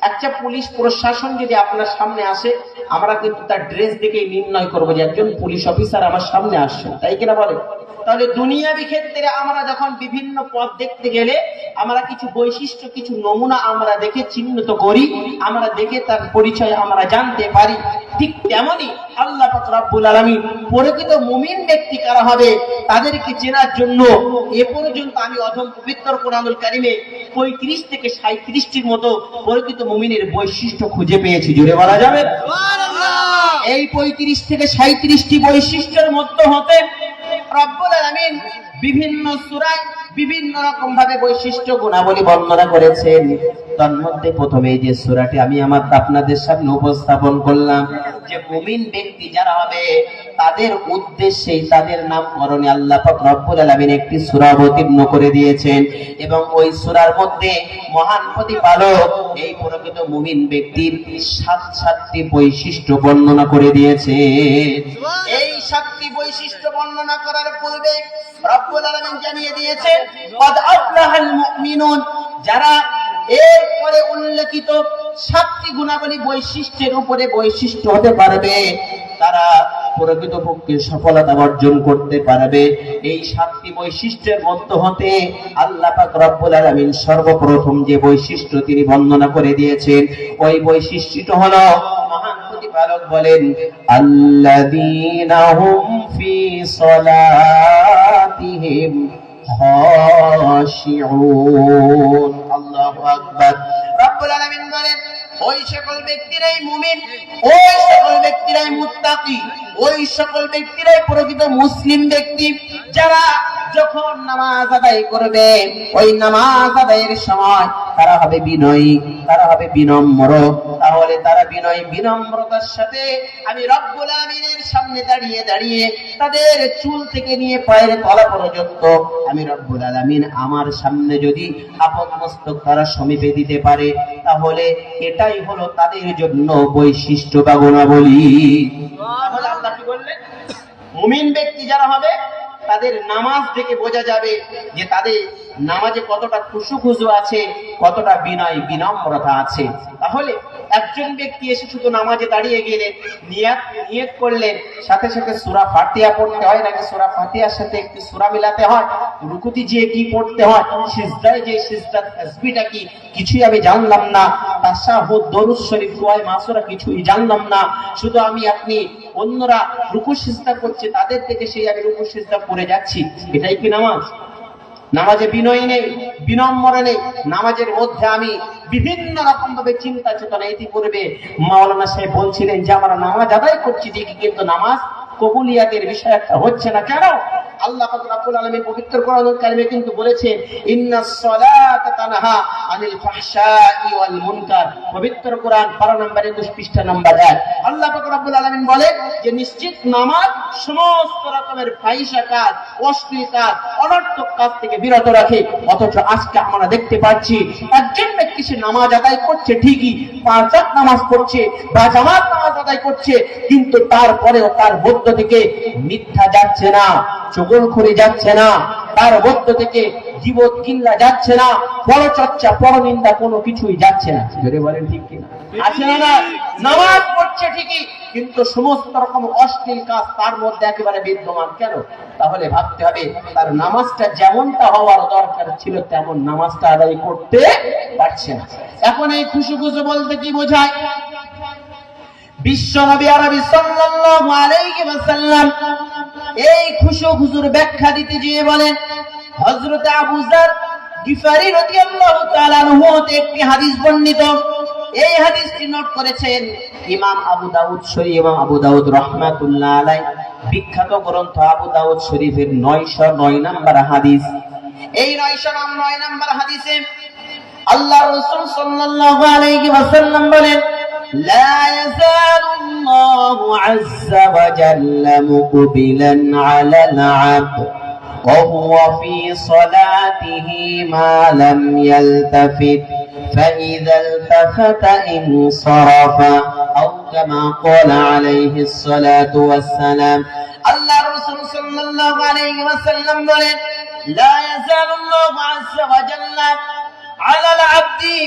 একটা পুলিশ প্রশাসন যদি আপনার সামনে আসে, আমরা কিন্তু তার ড্রেস দেখেই নির্ণয় করবো যে একজন পুলিশ অফিসার আমার সামনে আসছে, তাই কিনা বলে? তাহলে দুনিয়াবি ক্ষেত্রে আমরা যখন বিভিন্ন পথ দেখতে গেলে আমরা কিছু বৈশিষ্ট্য, কিছু নমুনা আমরা দেখে চিহ্নিত করি, আমরা দেখে তার পরিচয় আমরা জানতে পারি। ঠিক তেমনি আল্লাহ পাক রব্বুল আলামিন প্রকৃত মুমিন ব্যক্তি কারা হবে তাদেরকে চেনার জন্য এ পর্যন্ত আমি অধম পবিত্র কোরআনুল কারীমে 35 থেকে 37টির মতো প্রকৃত মুমিনের বৈশিষ্ট্য খুঁজে পেয়েছি। জোরে বলা যাবে সুবহানাল্লাহ। এই 35 থেকে 37টি বৈশিষ্ট্যের মধ্যে হতে রব্বুল আলামিন বিভিন্ন সূরায় বিভিন্ন রকম ভাবে বৈশিষ্ট্য গুণাবলী বর্ণনা করেছেন। তার মধ্যে প্রথমে যে সূরাটি আমি আপনাদের সামনে উপস্থাপন করলাম, যে মুমিন ব্যক্তি যারা হবে তাদের উদ্দেশ্যে তাদের নামকরণে আল্লাহ পাক রব্বুল আলামিন একটি সূরা অবতীর্ণ করে দিয়েছেন, এবং ওই সূরার মধ্যে মহান প্রতিপালক এই প্রকৃত মুমিন ব্যক্তির 7টি বৈশিষ্ট্য বর্ণনা করে দিয়েছেন। এই 7টি বৈশিষ্ট্য বর্ণনা করার পূর্বে রব্বুল আলামিন জানিয়ে দিয়েছেন কদ আফলাহাল মুমিনুন, যারা এরপরে উল্লেখিত 7টি গুণাবলী বৈশিষ্ট্যের উপরে বৈশিষ্ট্য হতে পারবে তারা প্রকৃতপক্ষে সফলতা অর্জন করতে পারবে। এই 7টি বৈশিষ্ট্যের মধ্যে হতে আল্লাহ পাক রব্বুল আলামিন সর্বপ্রথম যে বৈশিষ্ট্য তিনি বর্ণনা করে দিয়েছেন, ওই বৈশিষ্ট্যটি হলো মহান প্রতিপালক বলেন আল্লাযীনা হুম ফি সলাতিহিম খাশিউন। আল্লাহু আকবার। রব্বুল আলামিন বলেন ওই সকল ব্যক্তিরাই মুমিন, ওই সকল ব্যক্তিরাই মুত্তাকি, ওই সকল ব্যক্তিরাই প্রকৃত মুসলিম ব্যক্তি, যারা যখন নামাজ আদায় করবে ওই নামাজ আদায়ের সময় তারা হবে বিনয়ী, তারা হবে বিনম্র। তাহলে তারা বিনয় বিনম্রতার সাথে আমি রব্বুল আলামিনের সামনে দাঁড়িয়ে দাঁড়িয়ে তাদের চুল থেকে নিয়ে পায়ের তলা পর্যন্ত আমি রব্বুল আলামিন আমার সামনে যদি আপন মস্তক তারা সমীপে দিতে পারে, তাহলে এটাই হলো তাদের জন্য বৈশিষ্ট্য বা গুণাবলী। তাহলে আল্লাহ কি বললেন? মুমিন ব্যক্তি যারা হবে তাদের নামাজ দেখে বোঝা যাবে যে তাদের নামাজে কতটা খুশু আছে, কতটা বিনয় বিনম্রতা আছে। তাহলে একজন ব্যক্তি এসে শুধু নামাজে দাঁড়িয়ে গেলেন, নিয়ত করলেন, সাথে সাথে সূরা ফাতিহা পড়তে হয় নাকি সূরা ফাতিহার সাথে একটি সূরা মিলাতে হয়, রুকুতে যে কি পড়তে হয়, সিজদায় যে সিজদা তাসবিহটা কি কিছুই আমি জানলাম না, তাশাহুদ দরুদ শরীফ দোয়া মাসুরা কিছুই জানলাম না, শুধু আমি আপনি অন্যরা রুকু সিজদা করছে তাদের থেকে সেই আমি রুকু সিজদা করে যাচ্ছি, এটাই কি নামাজ? নামাজে বিনয় নেই, বিনম্র নেই। নামাজের মধ্যে আমি বিভিন্ন রকম ভাবে চিন্তা চেতনা ইতিপূর্বে মাওলানা সাহেব বলছিলেন যে আমরা নামাজ আদায় করছি ঠিকই, কিন্তু নামাজ কবুলিয়াতের বিষয় একটা হচ্ছে না। কেন? আল্লাহ পাক রব্বুল আলামিন পবিত্র কোরআনুল কারীমে কিন্তু বলেছেন ইন্নাস সালাতা তানহা আনিল ফাহশাই ওয়াল মুনকার। পবিত্র কোরআন পারা নাম্বার 21 পৃষ্ঠা নাম্বার 1। আল্লাহ পাক রব্বুল আলামিন বলে যে নিশ্চিত নামাজ সমস্ত রকমের ফাহিশা কাজ, অশ্লীল কাজ, অনর্থক কাজ থেকে বিরত রাখে। অথচ আজকে আমরা দেখতে পাচ্ছি একজন ব্যক্তি সে নামাজ আদায় করছে ঠিকই, 5 ওয়াক্ত নামাজ পড়ছে বা জামাত নামাজ আদায় করছে, কিন্তু তারপরেও তার মধ্য থেকে মিথ্যা যাচ্ছে না, চগলখড়ি যাচ্ছে না, তার মধ্য থেকে জীবত কিল্লা যাচ্ছে না, পরচর্চা পরনিন্দা কোনো কিছুই যাচ্ছে না। জোরে বলেন ঠিক কিনা? আছে না? নামাজ পড়ছে ঠিকই, কিন্তু সমস্ত রকম অশ্লীল কাজ তার মধ্যে একেবারে বিদ্যমান। কেন? তাহলে ভাবতে হবে তার নামাজটা যেমনটা হওয়ার দরকার ছিল তেমন নামাজটা আদায় করতে পারছে না। এখন এই খুশু খুশু বলতে কি বোঝায়? বিশ্ব নবী আরবি সাল্লাল্লাহু আলাইহি ওয়াসাল্লাম এই খুশু খুশুর ব্যাখ্যা দিতে গিয়ে বলেন, হযরত আবু যার গিফারি রাদিয়াল্লাহু তাআলা আনহু একটি হাদিস বর্ণিত। এই হাদিসটি নোট করেছেন ইমাম আবু দাউদ শরীফ। ইমাম আবু দাউদ রাহমাতুল্লাহ আলাইহি বিখ্যাত গ্রন্থ আবু দাউদ শরীফের 909 নম্বর হাদিস। এই 909 নম্বর হাদিসে আল্লাহর রাসূল সাল্লাল্লাহু আলাইহি ওয়াসাল্লাম বলেন لا يزال الله عز وجل مقبلا على العبد وهو في صلاته ما لم يلتفت فإذا التفت انصرف أو كما قال عليه الصلاة والسلام। আল্লাহ রাসূল সাল্লাল্লাহু আলাইহি ওয়াসাল্লাম বলেন লা ইয়াজালুল্লাহু আযজা ওয়া জাল্লা আলাল আবদি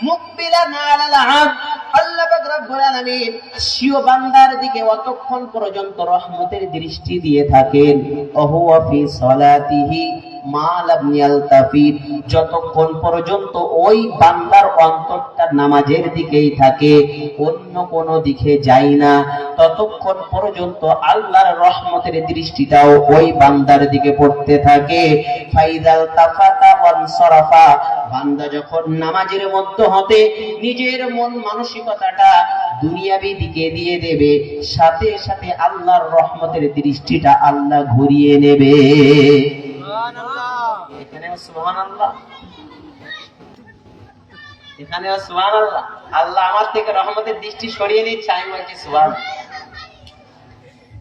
মুকবিলান আলাল আবদ, আল্লাহ পাক রব্বুল আলামিন সিও বান্দার দিকে অতক্ষণ পর্যন্ত রহমতের দৃষ্টি দিয়ে থাকেন, ওহুয়া ফি সালাতিহি মা লাম ইয়ালতাফিত, যতক্ষণ পর্যন্ত ওই বান্দার অন্তরটা নামাজের দিকেই থাকে, অন্য কোনো দিকে যায় না, ততক্ষণ পর্যন্ত আল্লাহর রহমতের দৃষ্টিটাও ওই বান্দার দিকে পড়তে থাকে। ফাইদাল তাফাতা ওয়ানসারাফা, বান্দা যখন নামাজের মধ্যে হতে নিজের মন মানসিকতাটা দুনিয়াবি দিকে দিয়ে দেবে, সাথে সাথে আল্লাহর রহমতের দৃষ্টিটা আল্লাহ ঘুরিয়ে নেবে। এখানেও সুবহানাল্লাহ, এখানেও সুবহানাল্লাহ। আল্লাহ আমার থেকে রহমতের দৃষ্টি সরিয়ে নিচ্ছে, আমি বলছি সুবহানাল্লাহ।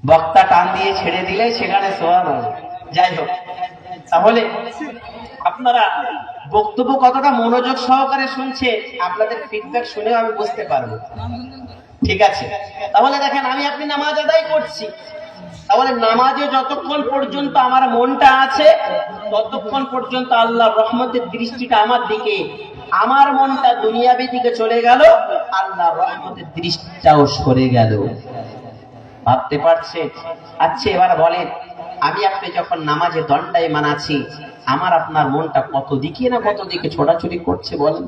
বক্তা টান দিয়ে ছেড়ে দিলে সেখানে সুবহানাল্লাহ। যাই হোক, তাহলে আপনারা বক্তব্য কতটা মনোযোগ সহকারে শুনছে, আপনাদের ফিডব্যাক শুনেও আমি বুঝতে পারবো। ঠিক আছে, তাহলে দেখেন আমি আপনি নামাজ আদায় করছি, তাহলে নামাজে যতক্ষণ পর্যন্ত আমার মনটা আছে ততক্ষণ পর্যন্ত আল্লাহর রহমতের দৃষ্টিটা আমার দিকে, আমার মনটা দুনিয়াবি দিকে চলে গেল, আল্লাহর রহমতের দৃষ্টিটাও সরে গেল। ভাবতে পারছে? আচ্ছা এবার বলেন, আমি আপনি যখন নামাজে দণ্ডায়মান আছি, আমার আপনার মনটা কত দিকে না কত দিকে ছোটাছুটি করছে বলেন।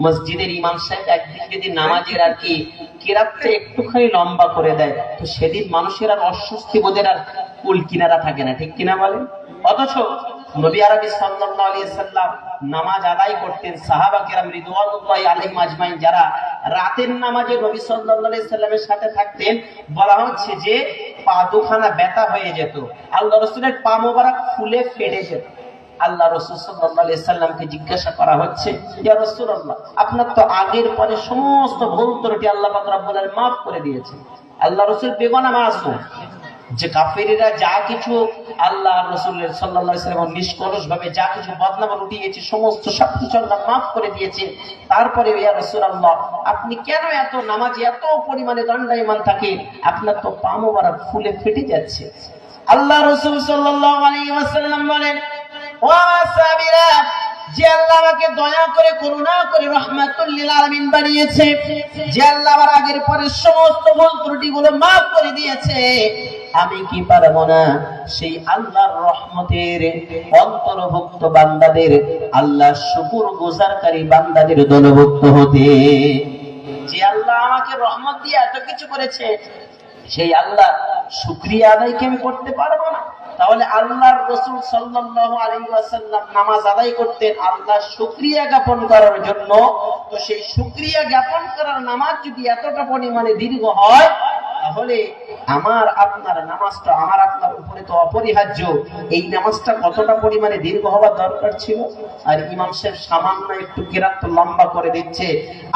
মসজিদের ইমাম সাহেব একদিন যদি নামাজের আর কি কেরাতটা একটুখানি লম্বা করে দেয়, তো সেদিন মানুষের আর অস্বস্তি বোধের আর কুল কিনারা থাকে না, ঠিক কিনা বলেন? অথচ নবী আরবি সাল্লাল্লাহু আলাইহি সাল্লাম নামাজ আদায় করতেন, সাহাবা কেরাম রিদওয়ানুল্লাহি আলাইহিম আজমাইন যারা রাতের নামাজে নবী সাল্লাল্লাহু আলাইহি সাল্লামের সাথে থাকতেন, বলা হচ্ছে যে পা দুখানা ব্যথা হয়ে যেত, আল্লাহ রাসূলের পা মোবারক ফুলে ফেটে যেত। আল্লাহ রাসূল সাল্লাল্লাহু আলাইহি সাল্লামকে জিজ্ঞাসা করা হচ্ছে, ইয়া রাসূলুল্লাহ, আপনার তো আগের পরে সমস্ত ভুল ত্রুটি আল্লাহ পাক রব্বুল আলামিন maaf করে দিয়েছেন। আল্লাহ রাসূল বেগুনাহ মাসুম, যে কাফেররা যা কিছু আল্লাহ রাসূলের সাল্লাল্লাহু আলাইহি ওয়াসাল্লাম নিষ্কলুষ ভাবে যা কিছু বদনাম রটিয়েছে, সমস্ত সবকিছু আল্লাহ maaf করে দিয়েছে। তারপরে ইয়া রাসূলুল্লাহ, আপনি কেন এত নামাজে এত পরিমাণে দণ্ডায়মান থাকেন? আপনার তো পা মোবারক ফুলে ফেটে যাচ্ছে। আল্লাহ রাসূল সাল্লাল্লাহু আলাইহি ওয়াসাল্লাম বলেন, ও সাহাবীরা, যে আল্লাহ আমাকে দয়া করে করুণা করে রহমাতুল লিল আলামিন বানিয়েছে, যে আল্লাহ আমার আগের পরে সমস্ত ভুল ত্রুটিগুলো maaf করে দিয়েছে, আমি কি পারবো না সেই আল্লাহর রহমতের অন্তর্ভুক্ত বান্দাদের, আল্লাহর শুকর গুজারকারী বান্দাদের দলভুক্ত হতে? যে আল্লাহ আমাকে রহমত দিয়ে এত কিছু করেছে, সেই আল্লাহ শুকরিয়া আদায় কি আমি করতে পারবো না? তাহলে আল্লাহর রাসূল সাল্লাল্লাহু আলাইহি ওয়াসাল্লাম নামাজ আদায় করতেন আল্লাহর শুকরিয়া জ্ঞাপন করার জন্য। তো সেই শুকরিয়া জ্ঞাপন করার নামাজ যদি এতটা পরিমাণে দীর্ঘ হয়, তাহলে আমার আপনার নামাজটা আমার আপনার উপরে তো অপরিহার্য, এই নামাজটা কতটা পরিমাণে দীর্ঘ হওয়ার দরকার ছিল। আর ইমাম সাহেব সামান্য একটু কেরাত লম্বা করে দিচ্ছে,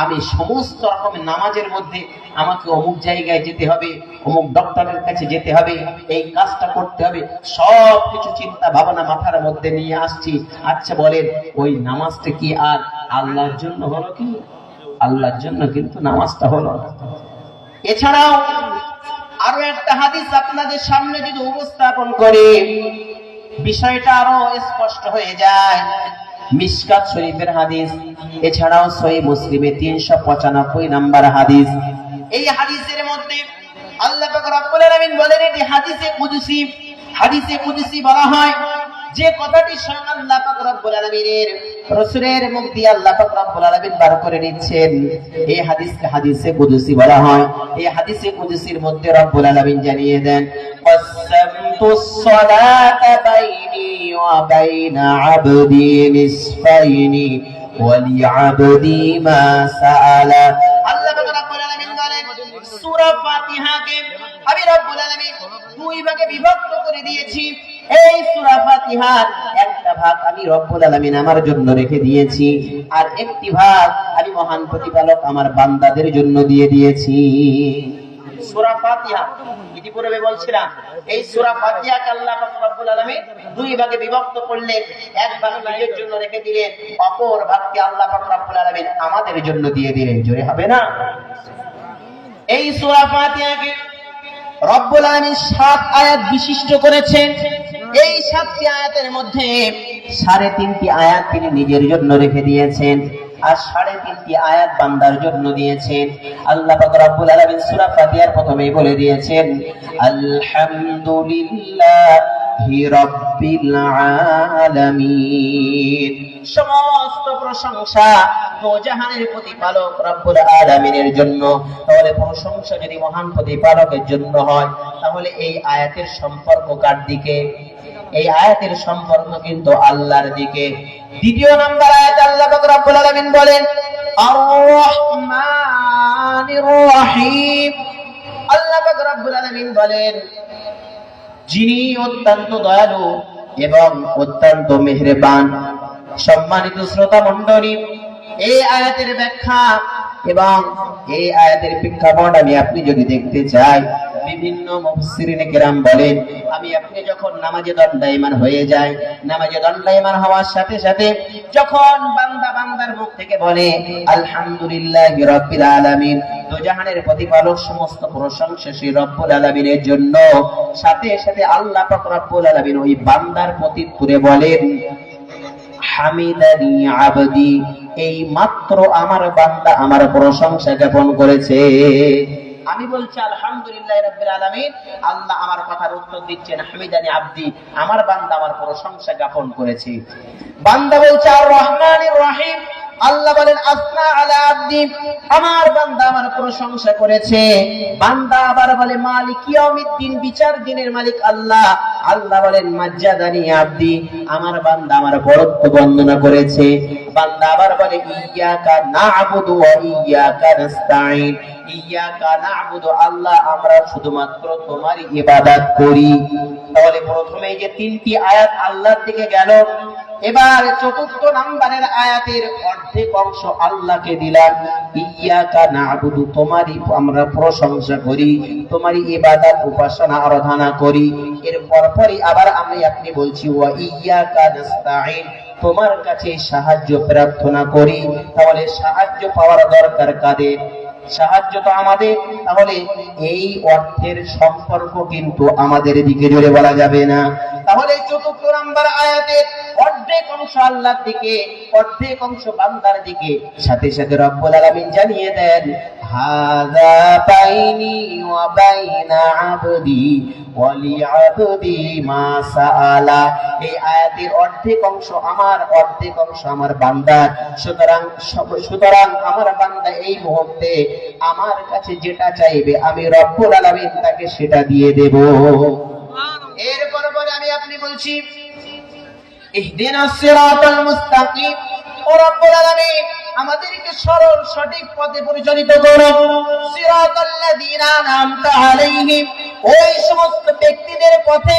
আমি সমস্ত রকমের নামাজের মধ্যে আমাকে অমুক জায়গায় যেতে হবে, অমুক ডক্টরের কাছে যেতে হবে, এই কাজটা করতে হবে, সব কিছু চিন্তা ভাবনা মাথার মধ্যে নিয়ে আসছি। আচ্ছা বলেন, ওই নামাজটা কি আর আল্লাহর জন্য হলো কি? আল্লাহর জন্য কিন্তু নামাজটা হলো না। এছাড়াও আরো একটা হাদিস আপনাদের সামনে যদি উপস্থাপন করে, বিষয়টা আরো স্পষ্ট হয়ে যায়। মিশকাত শরীফের হাদিস, এছাড়াও সহিহ মুসলিমে 395 নাম্বার হাদিস। এই হাদিসের মধ্যে আল্লাহ পাক রব্বুল আলামিন বলেন, এটি হাদিসে কুদসি। হাদিসে কুদসি বলা হয় যে কথাটি স্বয়ং আল্লাহ পাক রব্বুল আলামিনের রাসূলের মুখ দিয়ে আল্লাহ পাক রব্বুল আলামিন বার করে নিচ্ছেন, এই হাদিসকে হাদিসে কুদসি বলা হয়। এই হাদিসে কুদসির মধ্যে রব্বুল আলামিন জানিয়ে দেন, قسمتُ الصلاة بيني وبين عبدي نصفين ولعبدي ما سأل। আল্লাহ পাক রব্বুল আলামিন বলেন, সূরা ফাতিহাকে আমি রব্বুল আলামিন দুই ভাগে বিভক্ত করে দিয়েছি। এই সূরা ফাতিহার একটা ভাগ আমি রব্বুল আলামিন আমার জন্য রেখে দিয়েছি, আর একটি ভাগ আমি মহান প্রতিপালক আমার বান্দাদের জন্য দিয়ে দিয়েছি। সূরা ফাতিহা ইতিপূর্বে বলছিলাম, এই সূরা ফাতিহাকে আল্লাহ পাক রব্বুল আলামিন দুই ভাগে বিভক্ত করলেন। এক ভাগ নিজের জন্য রেখে দিলেন, অপর ভাগকে আল্লাহ পাক রব্বুল আলামিন আমাদের জন্য দিয়ে দিলেন। জোরে হবে না? এই সূরা ফাতিহাকে রব্বুল আলামিন 7 আয়াত বিশিষ্ট করেছেন। এই 7টি আয়াতের মধ্যে 3.5টি আয়াত তিনি নিজের জন্য রেখে দিয়েছেন, আর 3.5টি আয়াত বান্দার জন্য দিয়েছেন। আল্লাহ পাক রব্বুল আলামিন সূরা ফাতিহার প্রথমেই বলে দিয়েছেন, আলহামদুলিল্লাহি রাব্বিল আলামিন। সমস্ত প্রশংসা জাহানের প্রতিপালক রব্বুল আলামিনের জন্য। তাহলে প্রশংসা যদি মহান প্রতিপালকের জন্য হয়, তাহলে এই আয়াতের সম্পর্ক কার দিকে? এই আয়াতের সম্পর্ক কিন্তু আল্লাহর দিকে। দ্বিতীয় নাম্বার আয়াত আল্লাহ পাক রব্বুল আলামিন বলেন আর রহমানির রহিম। আল্লাহ পাক রব্বুল আলামিন বলেন যিনি অত্যন্ত দয়ালু এবং অত্যন্ত মেহেরবান। সম্মানিত শ্রোতা মণ্ডলী, এই আয়াতের ব্যাখ্যা এবং এই আয়াতের প্রেক্ষাপট আমি আপনি যদি দেখতে চাই, বিভিন্ন মুফাসসিরিন কেরাম বলেন আমি আপনি যখন নামাজে দণ্ডায়মান হয়ে যায়, নামাজে দণ্ডায়মান হওয়ার সাথে সাথে যখন বান্দা বান্দার মুখ থেকে বলে আলহামদুলিল্লাহি রাব্বিল আলামিন, দুজাহানের প্রতিপালক সমস্ত প্রশংসা সেই রব্বুল আলামিনের জন্য, সাথে সাথে আল্লাহ পাক রব্বুল আলামিন ওই বান্দার প্রতি তুলে বলেন হামিদানি আবদি, এই মাত্র আমার বান্দা আমার প্রশংসা জ্ঞাপন করেছে। আমি বলছি আলহামদুলিল্লাহি রাব্বিল আলামিন, আল্লাহ আমার কথার উত্তর দিচ্ছেন হামিদানি আবদি, আমার বান্দা আমার প্রশংসা জ্ঞাপন করেছে। বান্দা বলছে আর রহমানির রহিম, আল্লাহ বলেন আসনা আলা আবদি, আমার বান্দা আমার প্রশংসা করেছে। বান্দা আবার বলে মালিক ইয়াউমিদ্দিন, বিচার দিনের মালিক আল্লাহ। আল্লাহ বলেন মাজ্জাদানি আবদি, আমার বান্দা আমার বরত্ব বন্দনা করেছে। বান্দা আবার বলে ইয়াকা না'বুদু ওয়া ইয়াকা নাস্তাঈন, ইয়াকা না'বুদু, আল্লাহ আমরা শুধুমাত্র তোমারই ইবাদত করি। তাহলে প্রথমে যে 3টি আয়াত আল্লাহর দিকে গেল, এবার চতুর্থ নাম্বারের আয়াতের অর্ধেক অংশ আল্লাহকে দিলাম। ইয়াকা না'বুদু, তোমারই আমরা প্রশংসা করি, তোমারই ইবাদত উপাসনা আরাধনা করি। এর পরপরই আবার আমি আপনি বলছি ওয়া ইয়াকা নাস্তাঈন, তোমার কাছে সাহায্য প্রার্থনা করি। তাহলে সাহায্য পাওয়ার দরকার কাদের? সাহায্য তো আমাদের। তাহলে এই অর্থের সম্পর্ক কিন্তু আমাদের দিকে জোরে বলা যাবে না। তাহলে চতুর্থ নাম্বার আয়াতের অর্ধেক অংশ আল্লাহর দিকে, অর্ধেক অংশ বান্দার দিকে। সাথে সাথে রব্বুল আলামিন জানিয়ে দেন হাযা বাইনি ওয়া বাইনা আবদি ওয়া লিআবদি মা সাআলা, এই আয়াতের অর্ধেক অংশ আমার, অর্ধেক অংশ আমার বান্দার। সুতরাং আমার বান্দা এই মুহূর্তে আমার কাছে যেটা চাইবে আমি রব্বুল আলামিন তাকে সেটা দিয়ে দেব। এরপর পরে আমি আপনি বলছি ইহদিনাস সিরাতাল মুস্তাকিম, ও রব্বুল আলামিন আমাদেরকে সরল সঠিক পথে পরিচালিত করো। সিরাতাল্লাযীনা আনআমতা আলাইহিম, ওই সমস্ত ব্যক্তিদের পথে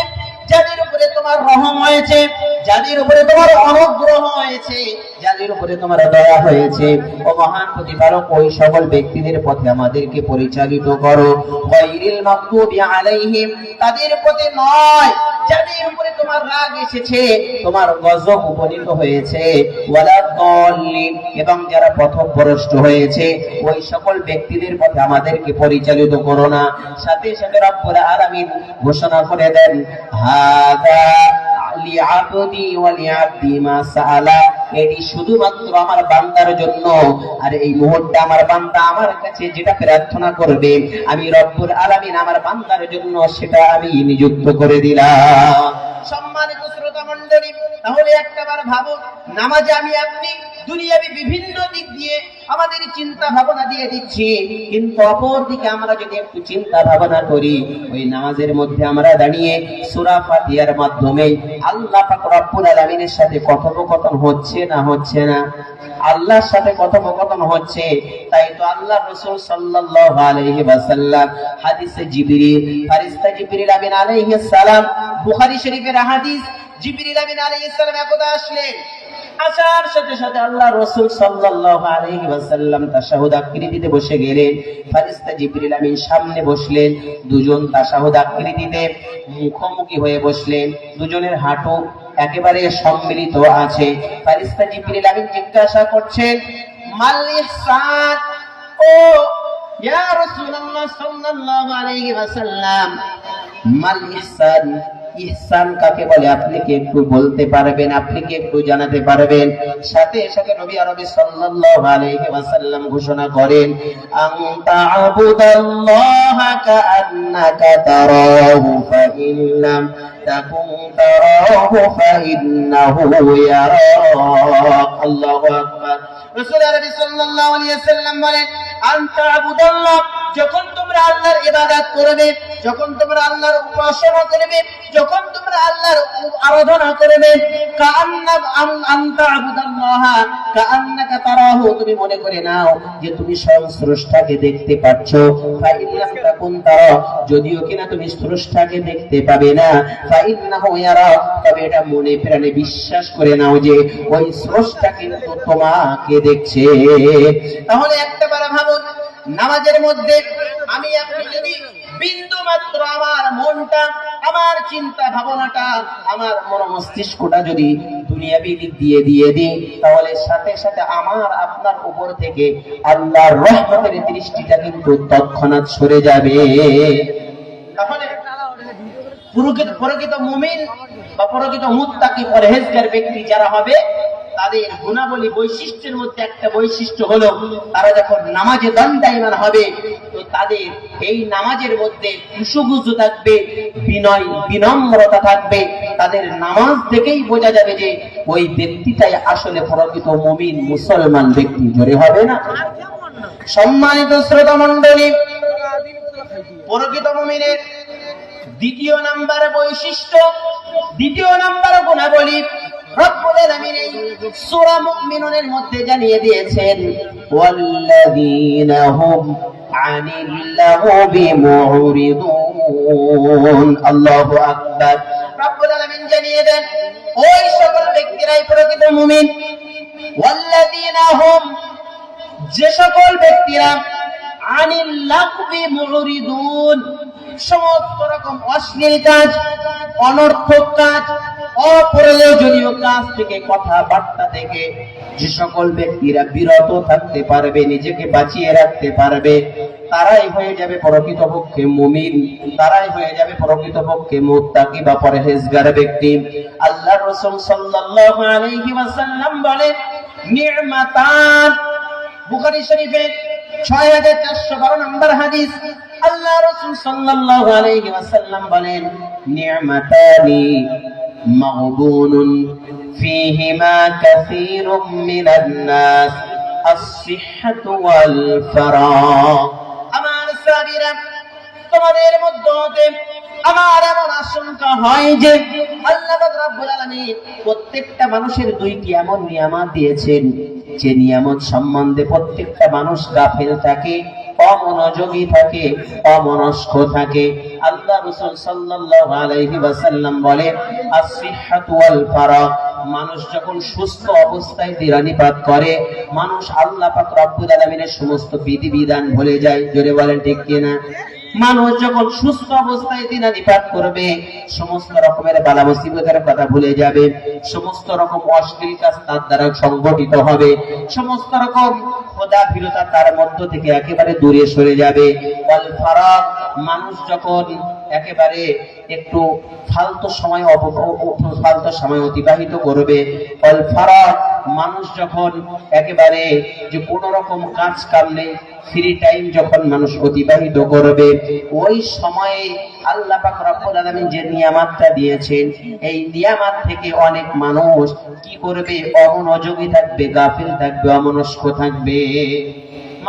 যাদের উপরে তোমার রহম হয়েছে, যাদের উপরে তোমার অনুগ্রহ হয়েছে, যাদের উপরে তোমার দয়া হয়েছে। ও মহান প্রতিপালক, ওই সকল ব্যক্তিদের পথে আমাদেরকে পরিচালিত করো। গায়রিল মাগদুবি আলাইহিম, তাদের পথে নয় যাদের উপরে তোমার রাগ এসেছে, তোমার গজব উপনীত হয়েছে। ওয়ালা দাল্লিন, এবং যারা পথভ্রষ্ট হয়েছে, ওই সকল ব্যক্তিদের পথে আমাদেরকে পরিচালিত করো না। সাথে সাথে রব্বুল আলামিন ঘোষণা করে দেন হাযা লিআবদি ওয়া লিআবদি মা সাআলা, এটি শুধুমাত্র আমার বান্দার জন্য। আর এই মুহূর্তে আমার বান্দা আমার কাছে যেটা প্রার্থনা করবে আমি রব্বুল আলামিন আমার বান্দার জন্য সেটা আমি নিযুক্ত করে দিলাম। সম্মানিত শ্রোতা মণ্ডলী, তাহলে একটাবার ভাবুন, নামাজে আমি আপনি দুনিয়াবি বিভিন্ন দিক দিয়ে আমাদের চিন্তা ভাবনা দিয়ে দিচ্ছি, কিন্তু অপর দিকে আমরা যদি একটু চিন্তা ভাবনা করি, ওই নামাজের মধ্যে আমরা দাঁড়িয়ে সূরা ফাতিহার মাধ্যমে আল্লাহ পাক রব্বুল আলামিনের সাথে কথোপকথন হচ্ছে না হচ্ছে না? আল্লাহর সাথে কথোপকথন হচ্ছে। তাই তো আল্লাহর রাসূল সাল্লাল্লাহু আলাইহি ওয়াসাল্লাম হাদিসে জিবরিল, ফেরেশতা জিবরিল আমিন আলাইহিস সালাম, বুখারী শরীফের হাদিস, জিবরিল আমিন আলাইহিস সালাম একদা আসলেন। আসার সাথে সাথে আল্লাহ রাসূল সাল্লাল্লাহু আলাইহি ওয়াসাল্লাম তাশাহুদ আকৃতিতে বসে গেলেন। ফেরেশতা জিবরিল আমিন সামনে বসলেন, দুজন তাশাহুদ আকৃতিতে মুখোমুখি হয়ে বসলেন, দুজনের হাঁটু একেবারে সম্মিলিত আছে। ফেরেশতা জিবরিল আমিন জিজ্ঞাসা করছেন মাল ইহসান, ও ইয়া রাসূলুল্লাহ সাল্লাল্লাহু আলাইহি ওয়াসাল্লাম, মাল ইহসান, ইহসান কাকে বলে আপনি কি একটু বলতে পারবেন, আপনি কি একটু জানাতে পারবেন? সাথে সাথে নবী আরবি সাল্লাল্লাহু আলাইহি ওয়াসাল্লাম ঘোষণা করেন, আনতা আবুদাল্লাহা কাআন্নাকা তারাহু ফাইন লাম তাকুন তারাহু ফাইন্নাহু ইয়ারাক। আল্লাহু আকবার। রাসূল আরবি সাল্লাল্লাহু আলাইহি ওয়াসাল্লাম বলেন, আনতা আবুদাল্লাহ, যখন তোমরা আল্লাহর ইবাদত করবে, যখন তোমরা আল্লাহর উপাসনা করবে, যখন তোমরা আল্লাহর আরাধনা করবে, আনতা আবুদাল্লাহ কাআন্নাকা তারাহু, তুমি মনে করে নাও যে তুমি স্বয়ং স্রষ্টাকে দেখতে পাচ্ছ। ফাইল্লাম তাকুন তারা, যদিও কিনা তুমি স্রষ্টাকে দেখতে পাবে না, ফাইন্নাহু ইয়ারা, তবে এটা মনে প্রাণে বিশ্বাস করে নাও যে ওই স্রষ্টা কিন্তু তোমাকে দেখছে। তাহলে একটা বার ভাবুন, নামাজের মধ্যে আমি আপনি যদি বিন্দু মাত্র আমার মনটা, আমার চিন্তা ভাবনাটা, আমার মন মস্তিষ্কটা যদি দুনিয়াবি দিক দিয়ে দিই, তাহলে সাথে সাথে আমার আপনার উপর থেকে আল্লাহর রহমতের দৃষ্টিটা কিন্তু তৎক্ষণাৎ সরে যাবে। তাহলে প্রকৃত মুমিন বা প্রকৃত মুত্তাকি পরহেজগার ব্যক্তি যারা হবে, তাদের গুণাবলী বৈশিষ্ট্যের মধ্যে একটা বৈশিষ্ট্য হলো তারা যখন নামাজে দণ্ডায়মান হবে, তো তাদের এই নামাজের মধ্যে খুশুখুশু থাকবে, বিনয় বিনম্রতা থাকবে। তাদের নামাজ থেকেই বোঝা যাবে যে ওই ব্যক্তিটাই আসলে প্রকৃত মুমিন মুসলমান ব্যক্তি। জোরে হবে না? সম্মানিত শ্রোতা মণ্ডলী, প্রকৃত মুমিনের দ্বিতীয় নাম্বার বৈশিষ্ট্য, দ্বিতীয় নাম্বার গুণাবলী রব্বুল আলামিন এই সূরা মুমিনুনের মধ্যে জানিয়ে দিয়েছেন, ওয়াল্লাযীনা হুম আনিল লাগবি মুরিদুন। আল্লাহু আকবার। রব্বুল আলামিন জানিয়ে দেন ওই সকল ব্যক্তিরাই প্রকৃত মুমিন। ওয়াল্লাযীনা হুম, যে সকল ব্যক্তিরা আনিল লাগবি মুরিদুন, সমস্ত রকম অশ্লীল কাজ, অনর্থক কাজ, অপ্রয়োজনীয় কাজ থেকে, কথাবার্তা থেকে যে সকল ব্যক্তিরা বিরত থাকতে পারবে, নিজেকে বাঁচিয়ে রাখতে পারবে, তারাই হয়ে যাবে প্রকৃতপক্ষে মুমিন, তারাই হয়ে যাবে প্রকৃতপক্ষে মুত্তাকি বা পরহেজগার ব্যক্তি। আল্লাহর রাসূল সাল্লাল্লাহু আলাইহি ওয়াসাল্লাম বলেন, নি'মাতান, বুখারী শরীফের 6412 নম্বর হাদিস, আল্লাহ রাসূল সাল্লাল্লাহু আলাইহি ওয়াসাল্লাম বলেন, নি'মাতানি মাগবুনুন ফীহিমা কাসীরুম মিনান নাস, আস-সিহহাতু ওয়াল ফারাগ। আমার সাহাবীরা, তোমাদের মধ্যে আমার এমন আশঙ্কা হয় যে আল্লাহ পাক রব্বুল আলামিন প্রত্যেকটা মানুষের দুইটি এমন নিয়ামত দিয়েছেন, যে নিয়ামত সম্বন্ধে প্রত্যেকটা মানুষ গাফিল থাকে, অমনোযোগী থাকে, অমনস্ক থাকে। আল্লাহ রাসূল সাল্লাল্লাহু আলাইহি ওয়াসাল্লাম বলেন, আস-সিহহাতু ওয়াল ফারাগ, মানুষ যখন সুস্থ অবস্থায় দিনানিপাত করে, মানুষ আল্লাহ পাক রব্বুল আলামিনের সমস্ত বিধিবিধান ভুলে যায়। জোরে বলেন ঠিক কিনা? মানুষ যখন সুস্থ অবস্থায় দিনানিপাত করবে, সমস্ত রকমের বালা মুসিবতের কথা ভুলে যাবে, সমস্ত রকম অশ্লীল কাজ তার দ্বারা সংগঠিত হবে, সমস্ত রকম খোদাভীরতা তার মধ্য থেকে একেবারে দূরে সরে যাবে। ওয়াল ফারাগ, মানুষ যখন একেবারে একটু ফালতু সময় অতিবাহিত করবে। ওয়াল ফারাগ, মানুষ যখন একেবারে যে কোনো রকম কাজ কাম নেই, ফ্রি টাইম যখন মানুষ অতিবাহিত করবে, ওই সময়ে আল্লাহ পাক রব্বুল আলামিন যে নিয়ামতটা দিয়েছেন, এই নিয়ামত থেকে অনেক মানুষ কি করবে? অমনোযোগী থাকবে, গাফিল থাকবে, অমনস্ক থাকবে।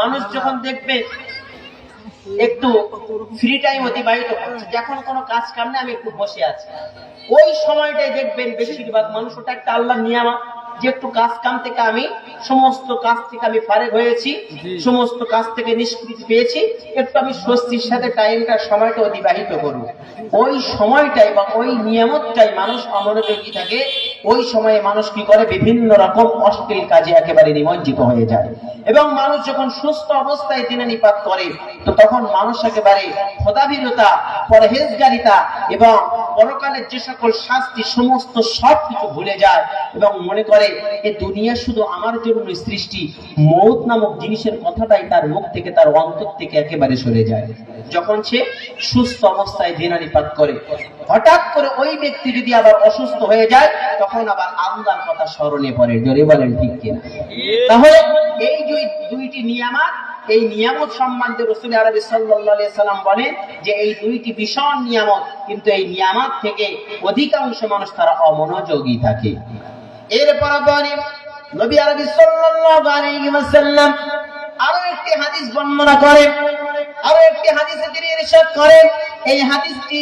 মানুষ যখন দেখবে একটু ফ্রি টাইম অতিবাহিত করছে, যখন কোনো কাজ কাম নেই, আমি একটু বসে আছি, ওই সময়টাই দেখবেন বেশিরভাগ মানুষ, ওটা একটা আল্লাহর নিয়ামত যে একটু কাজ কাম থেকে আমি, সমস্ত কাজ থেকে আমি ফারেগ হয়েছি, সমস্ত কাজ থেকে নিষ্কৃতি পেয়েছি, একটু আমি স্বস্তির সাথে টাইমটা, সময়টা অতিবাহিত করব। ওই সময়টাই বা ওই নিয়ামতটাই মানুষ অমনোযোগী থাকে। ওই সময়ে মানুষ কি করে? বিভিন্ন রকম অশ্লীল কাজে একেবারে নিমজ্জিত হয়ে যায়। এবং মানুষ যখন সুস্থ অবস্থায় দিনানিপাত করে, তো তখন মানুষ একেবারে খোদাভীরতা, পরহেজগারিতা এবং পরকালের যে সকল শাস্তি, সমস্ত সবকিছু ভুলে যায় এবং মনে করে এই দুনিয়া শুধু আমার জন্য সৃষ্টি। মৌত নামক জিনিসের কথাটাই তার মুখ থেকে, তার অন্তর থেকে একেবারে সরে যায় যখন সে সুস্থ অবস্থায় দিনানিপাত করে। হঠাৎ করে ওই ব্যক্তি যদি আবার অসুস্থ হয়ে যায় তখন আবার আল্লাহর কথা স্মরণে পড়ে। জোরে বলেন ঠিক কিনা? তাহলে এই দুইটি নিয়ামত, এই নিয়ামত সম্বন্ধে রাসূল আরবি সাল্লাল্লাহু আলাইহি সাল্লাম বলেন যে এই দুইটি ভীষণ নিয়ামত, কিন্তু এই নিয়ামত থেকে অধিকাংশ মানুষ তারা অমনোযোগী থাকে। এরপর নবী আরবি সাল্লাল্লাহু আলাইহি ওয়াসাল্লাম আরো একটি হাদিস বর্ণনা করেন, আরো একটি হাদিসে তিনি ইরশাদ করেন, এই হাদিসটি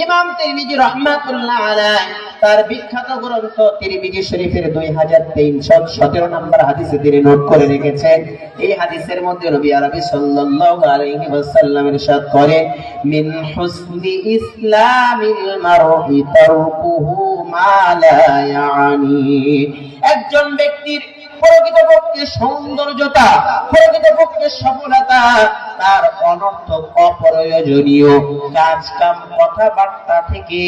ইমাম তিরমিজি রাহমাতুল্লাহ আলাইহি তার বিখ্যাত গ্রন্থ তিরমিজি শরীফের 2317 নম্বর হাদিসে তিনি নোট করে রেখেছেন। এই হাদিসের মধ্যে নবী আরবি সাল্লাল্লাহু আলাইহি ওয়াসাল্লাম ইরশাদ করেন, মিন হুসনি ইসলামিল মারই তারকুহু মা লা ইয়ানি। একজন ব্যক্তির প্রকৃতপক্ষে সৌন্দর্যতা, প্রকৃতপক্ষে সফলতা তার অনর্থক অপ্রয়োজনীয় কাজ কাম কথাবার্তা থেকে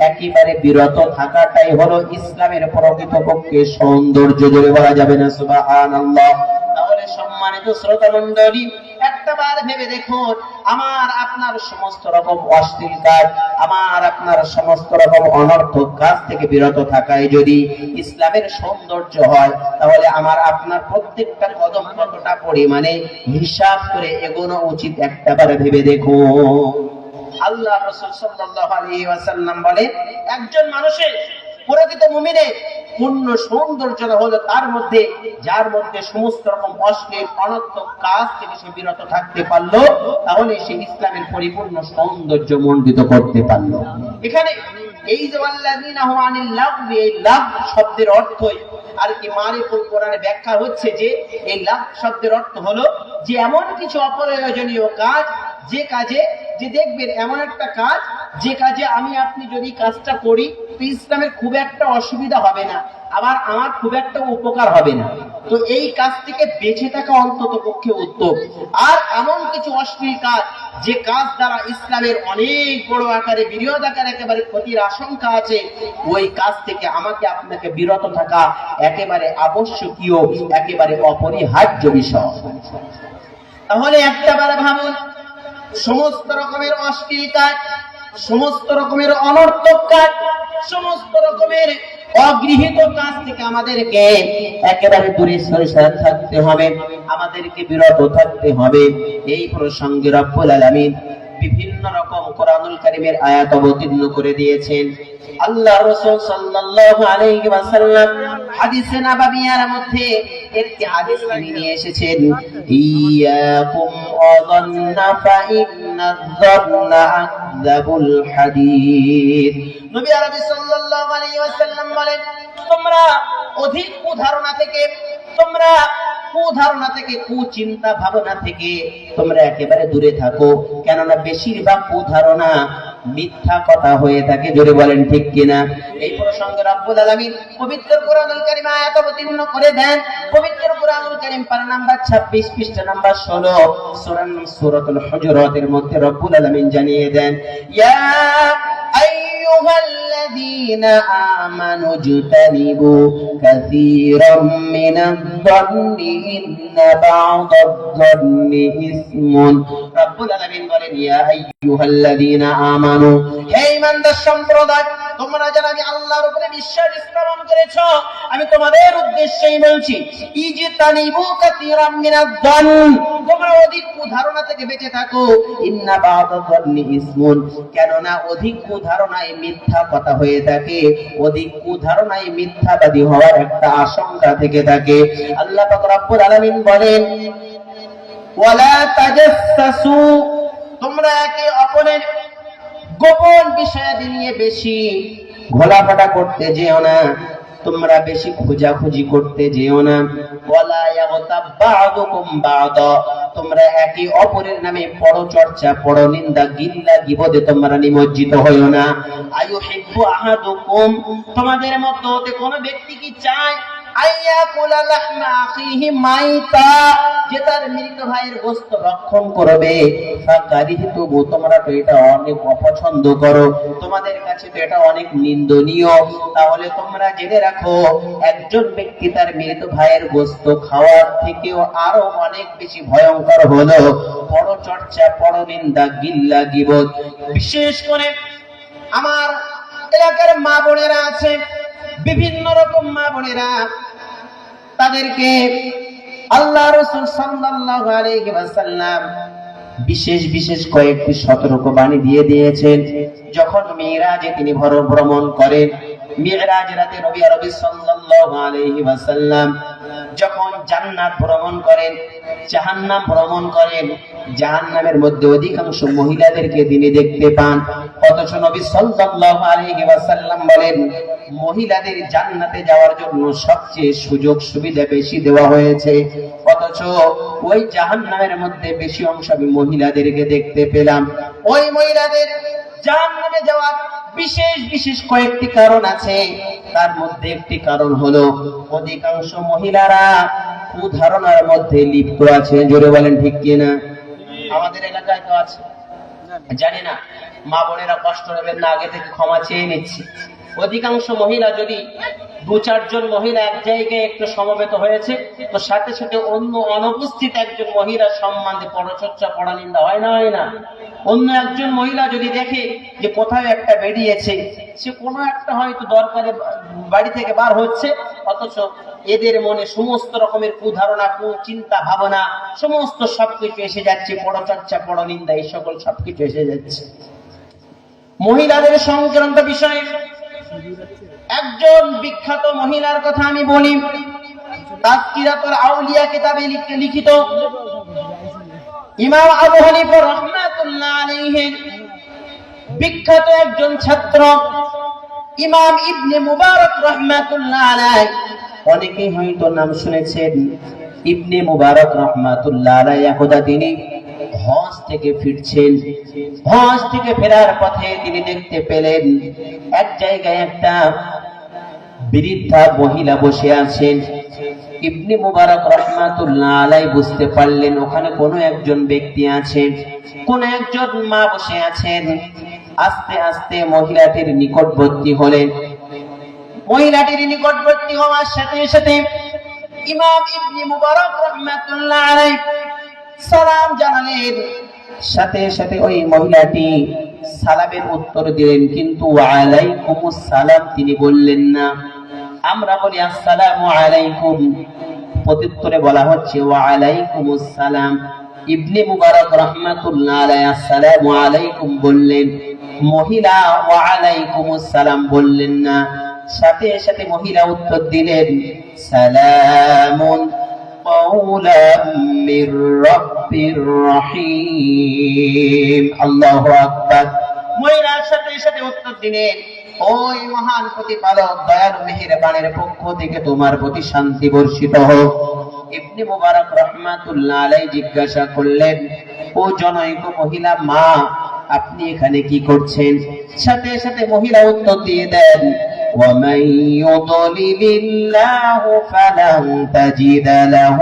একেবারে বিরত থাকাটাই হলো ইসলামের প্রকৃতপক্ষে সৌন্দর্য। জোরে বলা যাবে না সুবহানাল্লাহ? তাহলে সম্মানিত শ্রোতা মণ্ডলী, একটাবার ভেবে দেখুন, আমার আপনার সমস্ত রকম অশ্লীল কাজ, আমার আপনার সমস্ত রকম অনর্থক কাজ থেকে বিরত থাকায় যদি ইসলামের সৌন্দর্য হয়, তাহলে আমার আপনার প্রত্যেকটা কদম কতটা পরিমাণে হিসাব করে এগোনো উচিত একটাবার ভেবে দেখুন। আল্লাহ রাসূল সাল্লাল্লাহু আলাইহি ওয়াসাল্লাম বলেন, একজন মানুষের প্রকৃত মুমিনের পূর্ণ সৌন্দর্য হলো তার মধ্যে, যার মধ্যে সমস্ত রকম অশ্লীল অনর্থক কাজ থেকে সে বিরত থাকতে পারলো, তাহলে সে ইসলামের পরিপূর্ণ সৌন্দর্য মণ্ডিত করতে পারলো। এখানে এই যে আল্লাযীনা হুম আনিল লাগবি, এই লাগ শব্দের অর্থই আর কি মারিফুল কোরআনে ব্যাখ্যা হচ্ছে যে এই লাগ শব্দের অর্থ হলো যে এমন কিছু অপ্রয়োজনীয় কাজ, যে কাজে, যে দেখবেন এমন একটা কাজ যে কাজে আমি আপনি যদি কাজটা করি তো ইসলামের খুব একটা অসুবিধা হবে না, আবার আমার খুব একটা উপকার হবে না, তো এই কাজ থেকে বেঁচে থাকা অন্তত পক্ষে উত্তম। আর এমন কিছু অশ্লীল কাজ, যে কাজ দ্বারা ইসলামের অনেক বড় আকারে বৃহৎ আকারে একেবারে ক্ষতির আশঙ্কা আছে, ওই কাজ থেকে আমাকে আপনাকে বিরত থাকা একেবারে আবশ্যকীয়, একেবারে অপরিহার্য বিষয়। তাহলে একটাবার ভাবুন, সমস্ত রকমের অশ্লীল কাজ, সমস্ত রকমের অনর্থক কাজ, সমস্ত রকমের অগৃহীত কাজ থেকে আমাদেরকে একেবারে দূরে সরে থাকতে হবে, আমাদেরকে বিরত থাকতে হবে। এই প্রসঙ্গে রব্বুল আলামিন বিভিন্ন রকম কোরআনুল কারীমের আয়াত অবতীর্ণ করে দিয়েছেন। আল্লাহ রাসূল সাল্লাল্লাহু আলাইহি ওয়াসাল্লাম হাদিসে নববিয়ার মধ্যে একটি হাদিস নিয়ে এসেছেন, ইয়াকুম ওয়াযান্না ফা ইন্নায-যান্না আকযাবুল হাদীস। নবী আরবি সাল্লাল্লাহু আলাইহি ওয়াসাল্লাম বলেন, তোমরা অধিক কুধারণা থেকে, তোমরা কুধারণা থেকে, কুচিন্তা ভাবনা থেকে তোমরা একেবারে দূরে থাকো, কেননা বেশিরভাগ কুধারণা মিথ্যা কথা হয়ে থাকে। জোরে বলেন ঠিক কিনা? এই প্রসঙ্গে রব্বুল আলামিন পবিত্র কোরআনুল কারীমে আয়াত অবতীর্ণ করে দেন। পবিত্র কোরআনুল কারীম পারা নাম্বার 26 পৃষ্ঠা নাম্বার 16 সূরাতুল হুজুরাতের মধ্যে রব্বুল আলামিন জানিয়ে দেন, ইয়া আইয়ুহাল্লাযীনা আমানু জতানিবু কাসীরাম মিনায-যন্নি ইন্না বা'দায-যন্নি ইসমুন। রব্বুল আলামিন বলেন, ইয়া আইয়ুহাল্লাযীনা আমানু, হে ঈমানদার সম্প্রদায়, তোমরা যারা আমি আল্লাহর উপরে বিশ্বাস স্থাপন করেছো, আমি তোমাদের উদ্দেশ্যেই বলছি, ইজতানিবু কাসীরাম মিনায-যন্ন, তোমরা অধিক কুধারণা থেকে বেঁচে থাকো। ইন্না বা'দায-যন্নি ইসমুন, কেননা অধিক কুধারণায় মিথ্যা কথা হয়ে থাকে, অধিক কুধারণায় মিথ্যাবাদী হওয়ার একটা আশঙ্কা থেকে থাকে। আল্লাহ পাক রব্বুল আলামিন বলেন, ওয়ালা তাজাসসু, তোমরা একে অপরের গোপন বিষয়াদি নিয়ে বেশি ঘোলাফাটা করতে যেও না, তোমরা বেশি খোঁজাখুঁজি করতে যেও না। ওয়ালা ইয়াগতাব বা'দুকুম বা'দা, তোমরা একে অপরের নামে পরচর্চা, পরনিন্দা, গিল্লা গীবতে তোমরা নিমজ্জিত হইও না। আয়ুহিব্বু আহাদুকুম, তোমাদের মধ্যে হতে কোন ব্যক্তি কি চায় আইয়াকুলা লাহমা আখিহি মাইতা, যে তার মৃত ভাইয়ের গোশত ভক্ষণ করবে, ফাকারিহতুমু, তোমরা তো এটা অনেক অপছন্দ করো, তোমাদের কাছে তো এটা অনেক নিন্দনীয়। তাহলে তোমরা জেনে রাখো, একজন ব্যক্তি তার মৃত ভাইয়ের গোশত খাওয়ার থেকেও আরো অনেক বেশি ভয়ঙ্কর হলো পরচর্চা, পরনিন্দা, গিল্লা গীবত। বিশেষ করে আমার এলাকার মা বোনেরা আছে, বিভিন্ন রকম মা বোনেরা, তাদেরকে আল্লাহ রাসূল সাল্লাল্লাহু আলাইহি ওয়াসাল্লাম বিশেষ বিশেষ কয়েকটি সতর্কবাণী দিয়ে দিয়েছেন। যখন মিরাজে তিনি ভ্রমণ করেন, মিরাজ রাতে নবী আরবি সাল্লাল্লাহু আলাইহি ওয়াসাল্লাম যখন জান্নাত ভ্রমণ করেন, জাহান্নাম ভ্রমণ করেন, জাহান্নামের মধ্যে অধিকাংশ মহিলাদেরকে তিনি দেখতে পান। অথচ নবী সাল্লাল্লাহু আলাইহি ওয়াসাল্লাম বলেন, মহিলাদের জান্নাতে যাওয়ার জন্য সবচেয়ে সুযোগ সুবিধা বেশি দেওয়া হয়েছে, অথচ ওই জাহান্নামের মধ্যে বেশি অংশ আমি মহিলাদেরকে দেখতে পেলাম। ওই মহিলাদের জাহান্নামে যাওয়ার বিশেষ বিশেষ কয়েকটি কারণ আছে। তার মধ্যে একটি কারণ হলো অধিকাংশ মহিলারা কুধারণার মধ্যে লিপ্ত আছে। জোরে বলেন ঠিক কিনা? আমাদের এলাকায় তো আছে, জানি না, মা বোনেরা কষ্ট নেবেন না, আগে থেকে ক্ষমা চেয়ে নিচ্ছি। অধিকাংশ মহিলা, যদি 2-4 জন মহিলা এক জায়গায় একটু সমবেত হয়েছে, তো সাথে সাথে অন্য অনুপস্থিত একজন মহিলা সম্বন্ধে পরচর্চা, পরনিন্দা হয় না, হয় না? অন্য একজন মহিলা যদি দেখে যে কোথাও একটা বেরিয়েছে, সে কোনো একটা হয়তো দরকারে বাড়ি থেকে বার হচ্ছে, অথচ এদের মনে সমস্ত রকমের কুধারণা, কুচিন্তা ভাবনা, সমস্ত সবকিছু এসে যাচ্ছে, পরচর্চা, পরনিন্দা, এই সকল সবকিছু এসে যাচ্ছে। মহিলাদের সংক্রান্ত বিষয়ে একজন বিখ্যাত মহিলার কথা আমি বলি। তাজকিরাতুল আউলিয়া কিতাবে লিখিত ইমাম আবু হানিফা রাহমাতুল্লাহ আলাইহি বিখ্যাত একজন ছাত্র ইমাম ইবনে মুবারক রাহমাতুল্লাহ আলাইহি, অনেকেই হয়তো নাম শুনেছেন। ইবনে মুবারক রাহমাতুল্লাহ আলাইহি একদা তিনি হজ থেকে ফিরছেন। হজ থেকে ফেরার পথে তিনি দেখতে পেলেন এক জায়গায় একটা বৃদ্ধা মহিলা বসে আছেন। ইবনে মুবারক রাহমাতুল্লাহ আলাইহি বুঝতে পারলেন ওখানে কোনো একজন ব্যক্তি আছে, কোন একজন মা বসে আছেন। আস্তে আস্তে মহিলাটির নিকটবর্তী হলেন। মহিলাটির নিকটবর্তী হওয়ার সাথে সাথে ইমাম ইবনে মুবারক রাহমাতুল্লাহ আলাইহি সালাম জানালেন। সাথে সাথে ওই মহিলাটি সালামের উত্তর দিলেন, কিন্তু ওয়ালাইকুমুস সালাম তিনি বললেন না। আমরা বলি আসসালামু আলাইকুম, প্রত্যুত্তরে বলা হচ্ছে ওয়ালাইকুমুস সালাম। ইবনে মুবারক রাহমাতুল্লাহ আলাইহি আসসালামু আলাইকুম বললেন, মহিলা ওয়ালাইকুমুস সালাম বললেন না। সাথে সাথে মহিলা উত্তর দিলেন, সালামুন কাওলাম মির রাব্বির রহিম। আল্লাহু আকবার। মহিলার সাথে সাথে উত্তর দিলেন, ওই মহান প্রতিপালক দয়ালু মেহেরবানের পক্ষ থেকে তোমার প্রতি শান্তি বর্ষিত হোক। ইবনে মুবারক রাহমাতুল্লাহ আলাইহি জিজ্ঞাসা করলেন, ও জনৈক মহিলা মা, আপনি এখানে কি করছেন? সাথে সাথে মহিলা উত্তর দিয়ে দেন, وَمَن يُضْلِلِ اللَّهُ فَلَن تَجِدَ لَهُ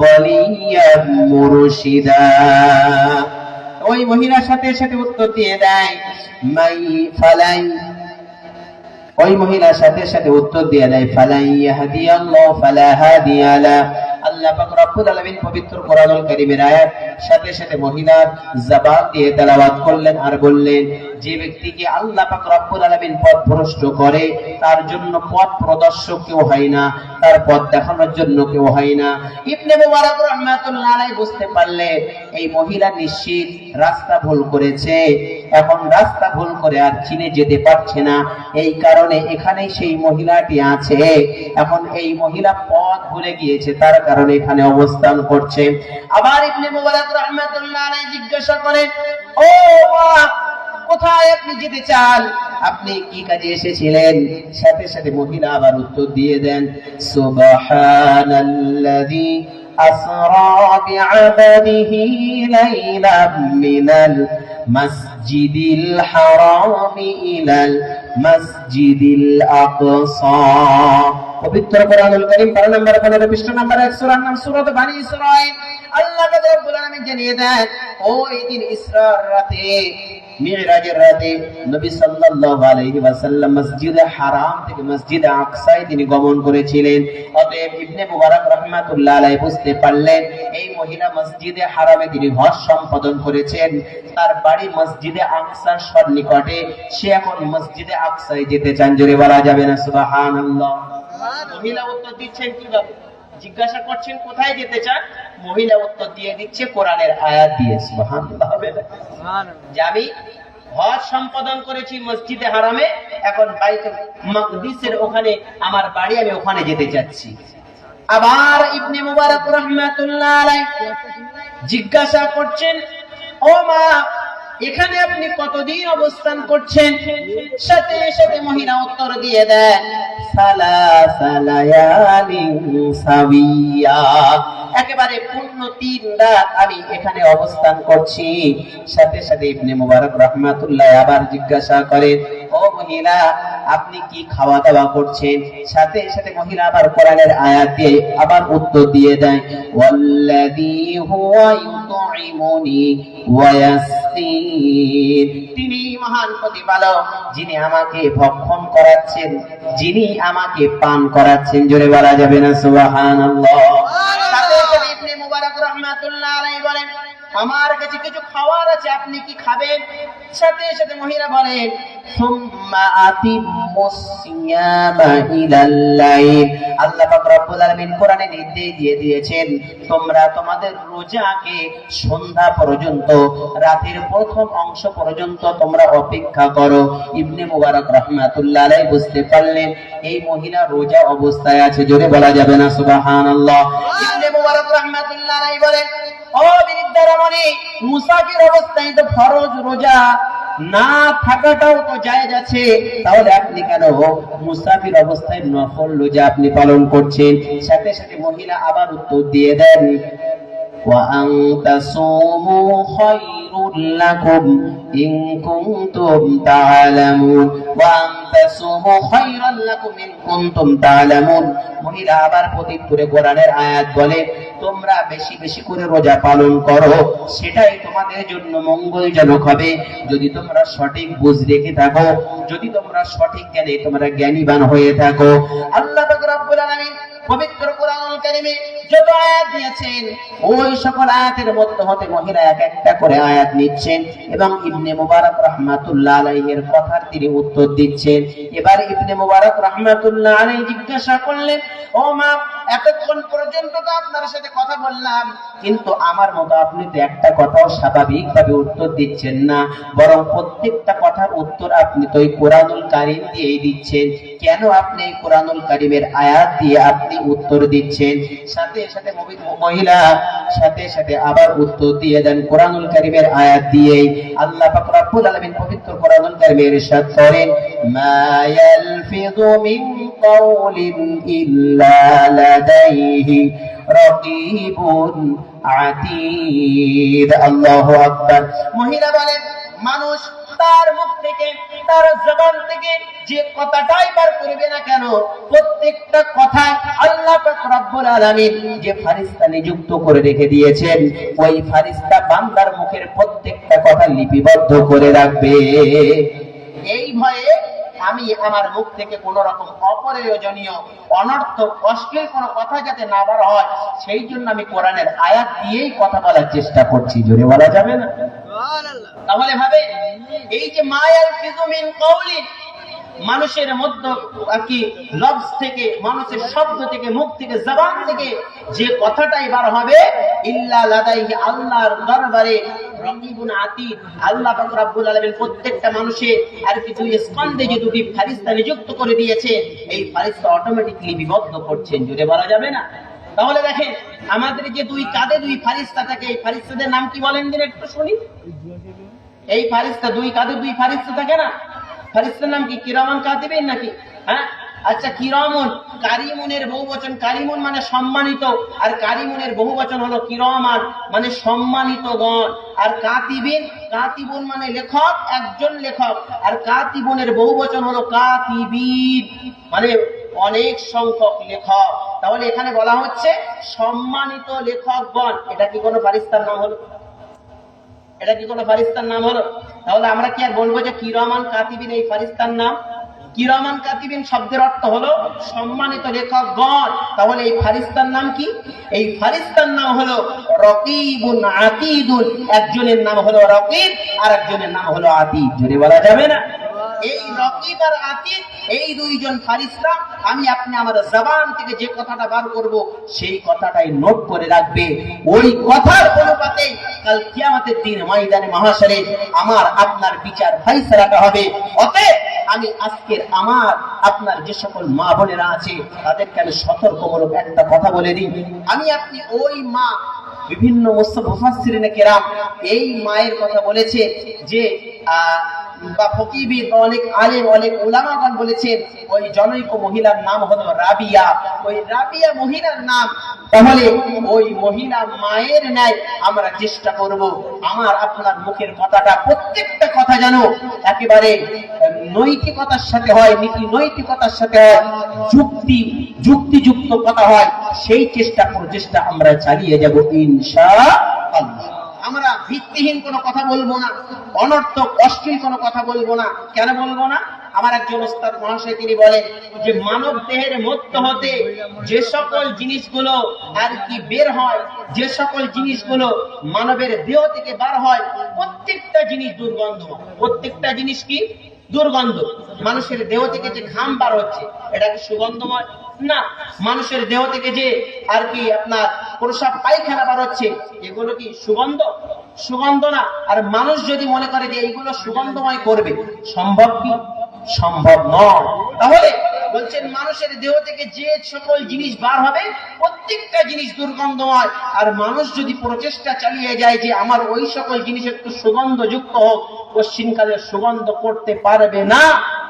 وَلِيًّا مُرْشِدًا। ওই মহিলার সাথে সাথে উত্তর দিয়ে দেয়, ওই মহিলার সাথে সাথে উত্তর দিয়ে দেয়, ফালাই ইয়াহদিয়াল্লাহু ফালা হাদিয়া লা। আল্লাহ পাক রব্বুল আলামিন পবিত্র কোরআনুল কারীমের আয়াত সাথে সাথে মহিলার জবান দিয়ে তেলাওয়াত করলেন আর বললেন, যে ব্যক্তিকে আল্লাহ পাক রব্বুল আলামিন পথভ্রষ্ট করে তার জন্য পথ প্রদর্শক কেউ হয় না, তার পথ দেখানোর জন্য কেউ হয় না। ইবনে মুবারক রাহমাতুল্লাহ আলাইহি বুঝতে পারলেন এই মহিলা নিশ্চিত রাস্তা ভুল করেছে, এখন রাস্তা ভুল করে আর চিনে যেতে পারছে না, এই কারণে এখানে সেই মহিলাটি আছে। এখন এই মহিলা পথ ভুলে গিয়েছে, তার কারণে এখানে অবস্থান করছে। আবার ইবনে মুবারক রাহমাতুল্লাহ আলাইহি জিজ্ঞাসা করেন, ও মা, কোথায় আপনি যেতে চান? আপনি কি কাজে এসেছিলেন? সাথে সাথে মহিলা আবার উত্তর দিয়ে দেন, সুবহানাল্লাযী আসরা বিআবাদিহি লাইলাম মিনাল মাসজিদিল হারাম ইলাল মাসজিদিল আকসা। পবিত্র কোরআনুল কারীম 12 নম্বর 15 পৃষ্ঠা নম্বর 1 সূরার নাম সূরাত বানী ইসরাঈল। আল্লাহ রাব্বুল আলামিন জানিয়ে দেন, ওই দিন ইসরার রাতে মিরাজের রাতে নবী সাল্লাল্লাহু আলাইহি ওয়াসাল্লাম মসজিদে হারাম থেকে মসজিদে আকসায় তিনি গমন করেছিলেন। অতএব ইবনে মুবারক রাহমাতুল্লাহ আলাইহি বুঝতে পারলেন এই মহিলা মসজিদে হারামে তিনি হজ সম্পাদন করেছেন, তার বাড়ি মসজিদে আকসার সন্নিকটে, সে এখন মসজিদে আকসায় যেতে চান। জোরে বলা যাবে না সুবহানাল্লাহ? মহিলা উত্তর দিচ্ছেন কিভাবে? জিজ্ঞাসা করছেন কোথায় যেতে চান, মহিলা উত্তর দিয়ে দিচ্ছে কোরআনের আয়াত দিয়ে। সুবহানাল্লাহ। যে আমি হজ সম্পাদন করেছি মসজিদে হারামে, এখন বাইতুল মাকদিসের ওখানে আমার বাড়ি, আমি ওখানে যেতে চাচ্ছি। আবার ইবনে মুবারক রাহমাতুল্লাহ আলাইহি জিজ্ঞাসা করছেন, ও মা, এখানে আপনি কতদিন অবস্থান করছেন? সাথে সাথে মহিলা উত্তর দিয়ে দেন, সালাসা লায়ালিন সাবিয়া, একেবারে পূর্ণ 3 রাত আমি এখানে অবস্থান করছি। সাথে সাথে ইবনে মুবারক রাহমাতুল্লাহ আবার জিজ্ঞাসা করেন, ও মহিলা, আপনি কি খাওয়া দাওয়া করছেন? সাথে সাথে মহিলা আবার কোরআনের আয়াত দিয়ে আবার উত্তর দিয়ে দেয়, ওয়াল্লাযী হুয়া ইউতঈমুনি ওয়া ইয়াসকিন, তিনি মহান প্রতিপালক, যিনি আমাকে ভক্ষণ করাচ্ছেন, যিনি আমাকে পান করাচ্ছেন। জোরে বলা যাবে না সুবহানাল্লাহ? সাথে সাথে ইবনে মুবারক রাহমাতুল্লাহ আলাইহি বলেন, আমার কাছে কিছু খাবার আছে, আপনি কি খাবেন? সাথে সাথে মহিলা বলেন, সুম্মা আতিম্মুস সিয়ামা ইলাল লাইল, আল্লাহ পাক রব্বুল আলামিন কোরআনে নির্দেশ দিয়ে দিয়েছেন, তোমরা তোমাদের রোজাকে সন্ধ্যা পর্যন্ত, রাতের প্রথম অংশ পর্যন্ত তোমরা অপেক্ষা করো। ইবনে মুবারক রাহমাতুল্লাহ আলাইহি বুঝতে পারলেন এই মহিলা রোজা অবস্থায় আছে। জোরে বলা যাবে না সুবহানাল্লাহ? ইবনে মুবারক রাহমাতুল্লাহ আলাইহি বলেন, ও বৃদ্ধা রমণী, মুসাফির অবস্থায় তো ফরজ রোজা না থাকাটাও তো জায়েজ আছে, তাহলে আপনি কেন মুসাফির অবস্থায় নফল রোজা আপনি পালন করছেন? সাথে সাথে মহিলা আবার উত্তর দিয়ে দেন, ওয়া আন তাসুমু খায়রুল লাকুম ইন কুনতুম তা'লামুন, ওয়া আন তাসুমু খায়রাল লাকুম ইন কুনতুম তা'লামুন। মহিলা আবার প্রত্যুত্তরে কোরআনের আয়াত বলে, তোমরা বেশি বেশি করে রোজা পালন করো, সেটাই তোমাদের জন্য মঙ্গলজনক হবে যদি তোমরা সঠিক বুঝ রেখে থাকো, যদি তোমরা সঠিক জ্ঞানে তোমরা জ্ঞানীবান হয়ে থাকো। আল্লাহ পাক রব্বুল আলামিন পবিত্র কোরআনুল কারীমে যত আয়াত দিয়েছেন, ওই সকল আয়াতের মধ্যে হতে মহিলা এক একটা করে আয়াত নিচ্ছেন এবং ইবনে মুবারক রাহমাতুল্লাহ আলাইহির কথার তিনি উত্তর দিচ্ছেন। এবার ইবনে মুবারক রাহমাতুল্লাহ আলাইহি জিজ্ঞাসা করলেন, ও মা, এতক্ষণ পর্যন্ত তো আপনার সাথে কথা বললাম, কিন্তু আমার মতো আপনি তো একটা কথাও স্বাভাবিকভাবে উত্তর দিচ্ছেন না, বরং প্রত্যেকটা কথার উত্তর আপনি তো এই কোরআনুল কারীম দিয়েই দিচ্ছেন। কেন আপনি এই কোরআনুল কারীমের আয়াত দিয়ে আপনি উত্তর দিচ্ছেন? সাথে সাথে মহিলা সাথে সাথে আবার উত্তর দিয়ে দেন কোরআনুল কারীমের আয়াত দিয়েই। আল্লাহ পাক রব্বুল আলামিন পবিত্র কোরআনুল কারীমে ইরশাদ করেন, মা ইয়ালফিযু মিন কাওলিন ইল্লা লাদাইহি রাকীবুন আতীদ। আল্লাহু আকবার। মহিলা বলেন, মানুষ তার মুখ থেকে, তার জবান থেকে যে কথাটাই বার করবে না কেন, প্রত্যেকটা কথায় আল্লাহ পাক রব্বুল আলামিন যে ফেরেশতা নিযুক্ত করে রেখে দিয়েছেন, ওই ফেরেশতা বান্দার মুখের প্রত্যেকটা কথা লিপিবদ্ধ করে রাখবে। এই ভয়ে আমি আমার মুখ থেকে কোন রকম অপ্রয়োজনীয়, অনর্থক, অশ্লীল কোনো কথা যাতে না বার হয়, সেই জন্য আমি কোরআনের আয়াত দিয়েই কথা বলার চেষ্টা করছি। জোরে বলা যাবে না? তাহলে ভাবে, এই যে মায়াল ফিযু মিন কাওলি, মানুষের মধ্যে কি লফজ থেকে, মানুষের শব্দ থেকে, মুখ থেকে, জবান থেকে যে কথাটাই বার হবে, ইল্লা লাদাইহি, আল্লাহর দরবারে রাকিবুন আতীদ, আল্লাহ পাক রব্বুল আলামিন প্রত্যেকটা মানুষের আর কি দুই স্কন্ধে যে দুটি ফেরেশতা নিযুক্ত করে দিয়েছে, এই ফেরেশতা অটোমেটিক্যালি বিবদ্ধ করছেন। জুড়ে বলা যাবে না? তাহলে দেখেন, আমাদের যে দুই কাঁধে দুই ফেরেশতা থাকে, এই ফেরেশতাদের নাম কি বলেন দিন একটু শুনি। এই ফেরেশতা, দুই কাঁধে দুই ফেরেশতা থাকে না, ফেরেশতার নাম কি? কিরামান কাতিবিন নাকি? হ্যাঁ, আচ্ছা, কিরামুন, কারিমুনের বহুবচন, কারিমুন মানে সম্মানিত, আর কারিমুনের বহুবচন হলো কিরামান মানে সম্মানিত গণ। আর কাতিবিন, কাতিবুন মানে লেখক, একজন লেখক, আর কাতিবুনের বহুবচন হলো কাতিবিন মানে অনেক সংখ্যক লেখক। তাহলে এখানে বলা হচ্ছে সম্মানিত লেখকগণ। এটা কি কোনো ফেরেশতার নাম হলো? এটা কি কোনো ফেরেশতার নাম হলো? তাহলে আমরা কি আর বলবো যে কিরামান কাতিবিন এই ফারিস্তার নাম? কিরামান কাতিবিন শব্দের অর্থ হলো সম্মানিত লেখকগণ। তাহলে এই ফারিস্তার নাম কি? এই ফারিস্তার নাম হলো রকিবুন আতীদুন। একজনের নাম হলো রকিব আর একজনের নাম হলো আতীদ। জোরে বলা যাবে না? এই রকিব আর আতীদ এই দুইজন ফারিস্তা, আমি আপনি আমার জবান থেকে যে কথাটা বার করব সেই কথাটাই নোট করে রাখবে। ওই কথার অনুপাতে কাল কিয়ামতের দিন ময়দানে মাহশরে আমার আপনার বিচার ফয়সালাটা হবে। অতএব আমি আজকের আমার আপনার যে সকল মা বোনেরা আছে তাদেরকে আমি সতর্কমূলক একটা কথা বলে দিই। আমি আপনি ওই মা, বিভিন্ন মুফাসসিরিনে কেরাম এই মায়ের কথা বলেছে যে বা ফকিহবিদ অনেক আলেম অনেক উলামাগণ বলেছেন ওই জনৈক মহিলার নাম হলো রাবিয়া। ওই রাবিয়া মহিলার নাম। তাহলে ওই মহিলা মায়ের ন্যায় আমরা চেষ্টা করব আমার আপনার মুখের কথাটা, প্রত্যেকটা কথা যেন একেবারে নৈতিকতার সাথে হয়, নীতি নৈতিকতার সাথে হয়, যুক্তিযুক্ত কথা হয়, সেই প্রচেষ্টা আমরা চালিয়ে যাব ইনশাআল্লাহ। আমরা ভিত্তিহীন কোনো কথা বলবো না, অনর্থক অশ্লীল কোনো কথা বলবো না। কেন বলবো না? আমার একজন ওস্তাদ মহাশয় তিনি বলেন যে মানব দেহের মধ্য হতে যে সকল জিনিসগুলো আর কি বের হয়, যে সকল জিনিসগুলো মানবের দেহ থেকে বার হয়, প্রত্যেকটা জিনিস দুর্গন্ধ। প্রত্যেকটা জিনিস কি? দুর্গন্ধ। মানুষের দেহ থেকে যে ঘাম বার হচ্ছে এটা কি সুগন্ধময়? না। মানুষের দেহ থেকে যে আর কি আপনার প্রসাব পায়খানা বার হচ্ছে এগুলো কি সুগন্ধ? সুগন্ধ না। আর মানুষ যদি মনে করে যে এইগুলো সুগন্ধময় করবে, সম্ভব কি? সম্ভব নয়। তাহলে বলছেন মানুষের দেহ থেকে যে সকল জিনিস বার হবে প্রত্যেকটা জিনিস দুর্গন্ধময়। আর মানুষ যদি প্রচেষ্টা চালিয়ে যায় যে আমার ওই সকল জিনিস একটু সুগন্ধযুক্ত হোক, পশ্চিমকালে সুগন্ধ করতে পারবে না।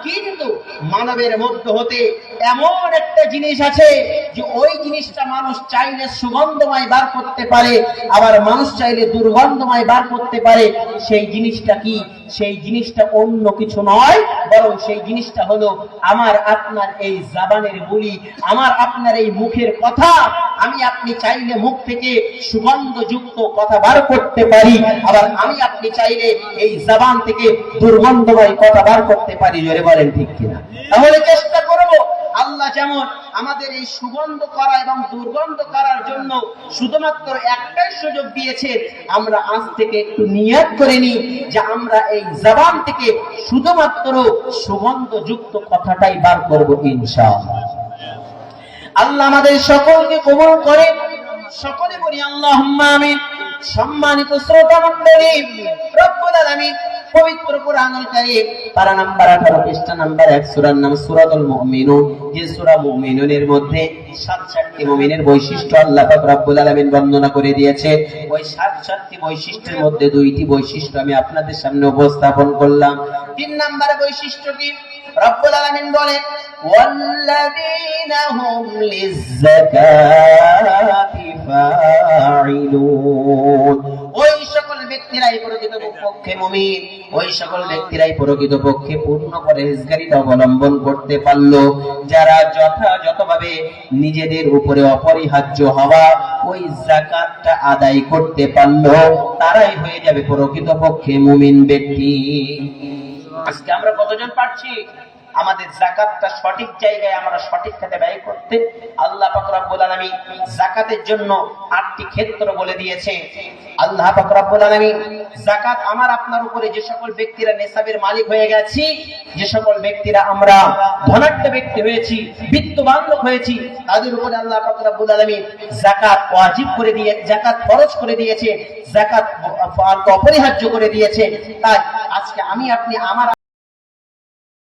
কিন্তু মানবের মধ্য হতে এমন একটা জিনিস আছে যে ওই জিনিসটা মানুষ চাইলে সুগন্ধময় বার করতে পারে, আবার মানুষ চাইলে দুর্গন্ধময় বার করতে পারে। সেই জিনিসটা কি? সেই জিনিসটা অন্য কিছু নয়, বরং সেই জিনিসটা হলো আমার আপনার এই জবানের বুলি, আমার আপনার এই মুখের কথা। আমি আপনি চাইলে মুখ থেকে সুগন্ধযুক্ত কথা বার করতে পারি, আবার আমি আপনি চাইলে এই জবান থেকে দুর্গন্ধময় কথা বার করতে পারি। জোরে বলেন ঠিক কিনা? তাহলে চেষ্টা করব আল্লাহ যেমন আমাদের এই সুগন্ধ করা এবং দুর্গন্ধ করার জন্য শুধুমাত্র একটাই সুযোগ দিয়েছে, আমরা আজ থেকে একটু নিয়ত করে নিই যে আমরা এই জবান থেকে শুধুমাত্র সুগন্ধযুক্ত কথাটাই বার করব ইনশাআল্লাহ। আল্লাহ আমাদের সকলকে কবুল করে। সকলে বলি আল্লাহুম্মা আমিন। সম্মানিত শ্রোতা মণ্ডলী, রব্বুল আলামিন পবিত্র কুরআনুল কারীম পারা নাম্বার 18 পৃষ্ঠা নাম্বার 1 সূরার নাম সূরাতুল মুমিনুন। যে সূরা মুমিনুনের মধ্যে 67টি মুমিনের বৈশিষ্ট্য আল্লাহ পাক রব্বুল আলামিন বর্ণনা করে দিয়েছে। ওই 67টি বৈশিষ্ট্যের মধ্যে 2টি বৈশিষ্ট্য আমি আপনাদের সামনে উপস্থাপন করলাম। 3 নম্বর বৈশিষ্ট্য কি? রব্বুল আলামিন বলেন ওয়াল্লাযীনা হুম লিয-যাকাতি ফাঈলুন। ওই সকল ব্যক্তিরাই প্রকৃতপক্ষে মুমিন, ওই সকল ব্যক্তিরাই প্রকৃতপক্ষে পূর্ণ পরহেজগারিতা অবলম্বন করতে পারলো, যারা যথাযথভাবে নিজেদের উপরে অপরিহার্য হওয়া ওই যাকাতটা আদায় করতে পারলো, তারাই হয়ে যাবে প্রকৃতপক্ষে মুমিন ব্যক্তি। আজকে আমরা কতজন পারছি আমাদের যাকাতটা সঠিক জায়গায় আমরা সঠিক খাতে ব্যয় করতে? আল্লাহ পাক রব্বুল আলামিন যাকাতের জন্য 8টি ক্ষেত্র বলে দিয়েছে। আল্লাহ পাক রব্বুল আলামিন যাকাত আমার আপনার উপরে যে সকল ব্যক্তিরা নেসাবের মালিক হয়ে গেছি, যে সকল ব্যক্তিরা আমরা ধনাঢ্য ব্যক্তি হয়েছি, বিত্তবান লোক হয়েছি, তাদের উপরে আল্লাহ পাক রব্বুল আলামিন যাকাত ওয়াজিব করে দিয়ে, যাকাত ফরজ করে দিয়েছে, যাকাত অপরিহার্য করে দিয়েছে। তাই আজকে আমি আপনি আমার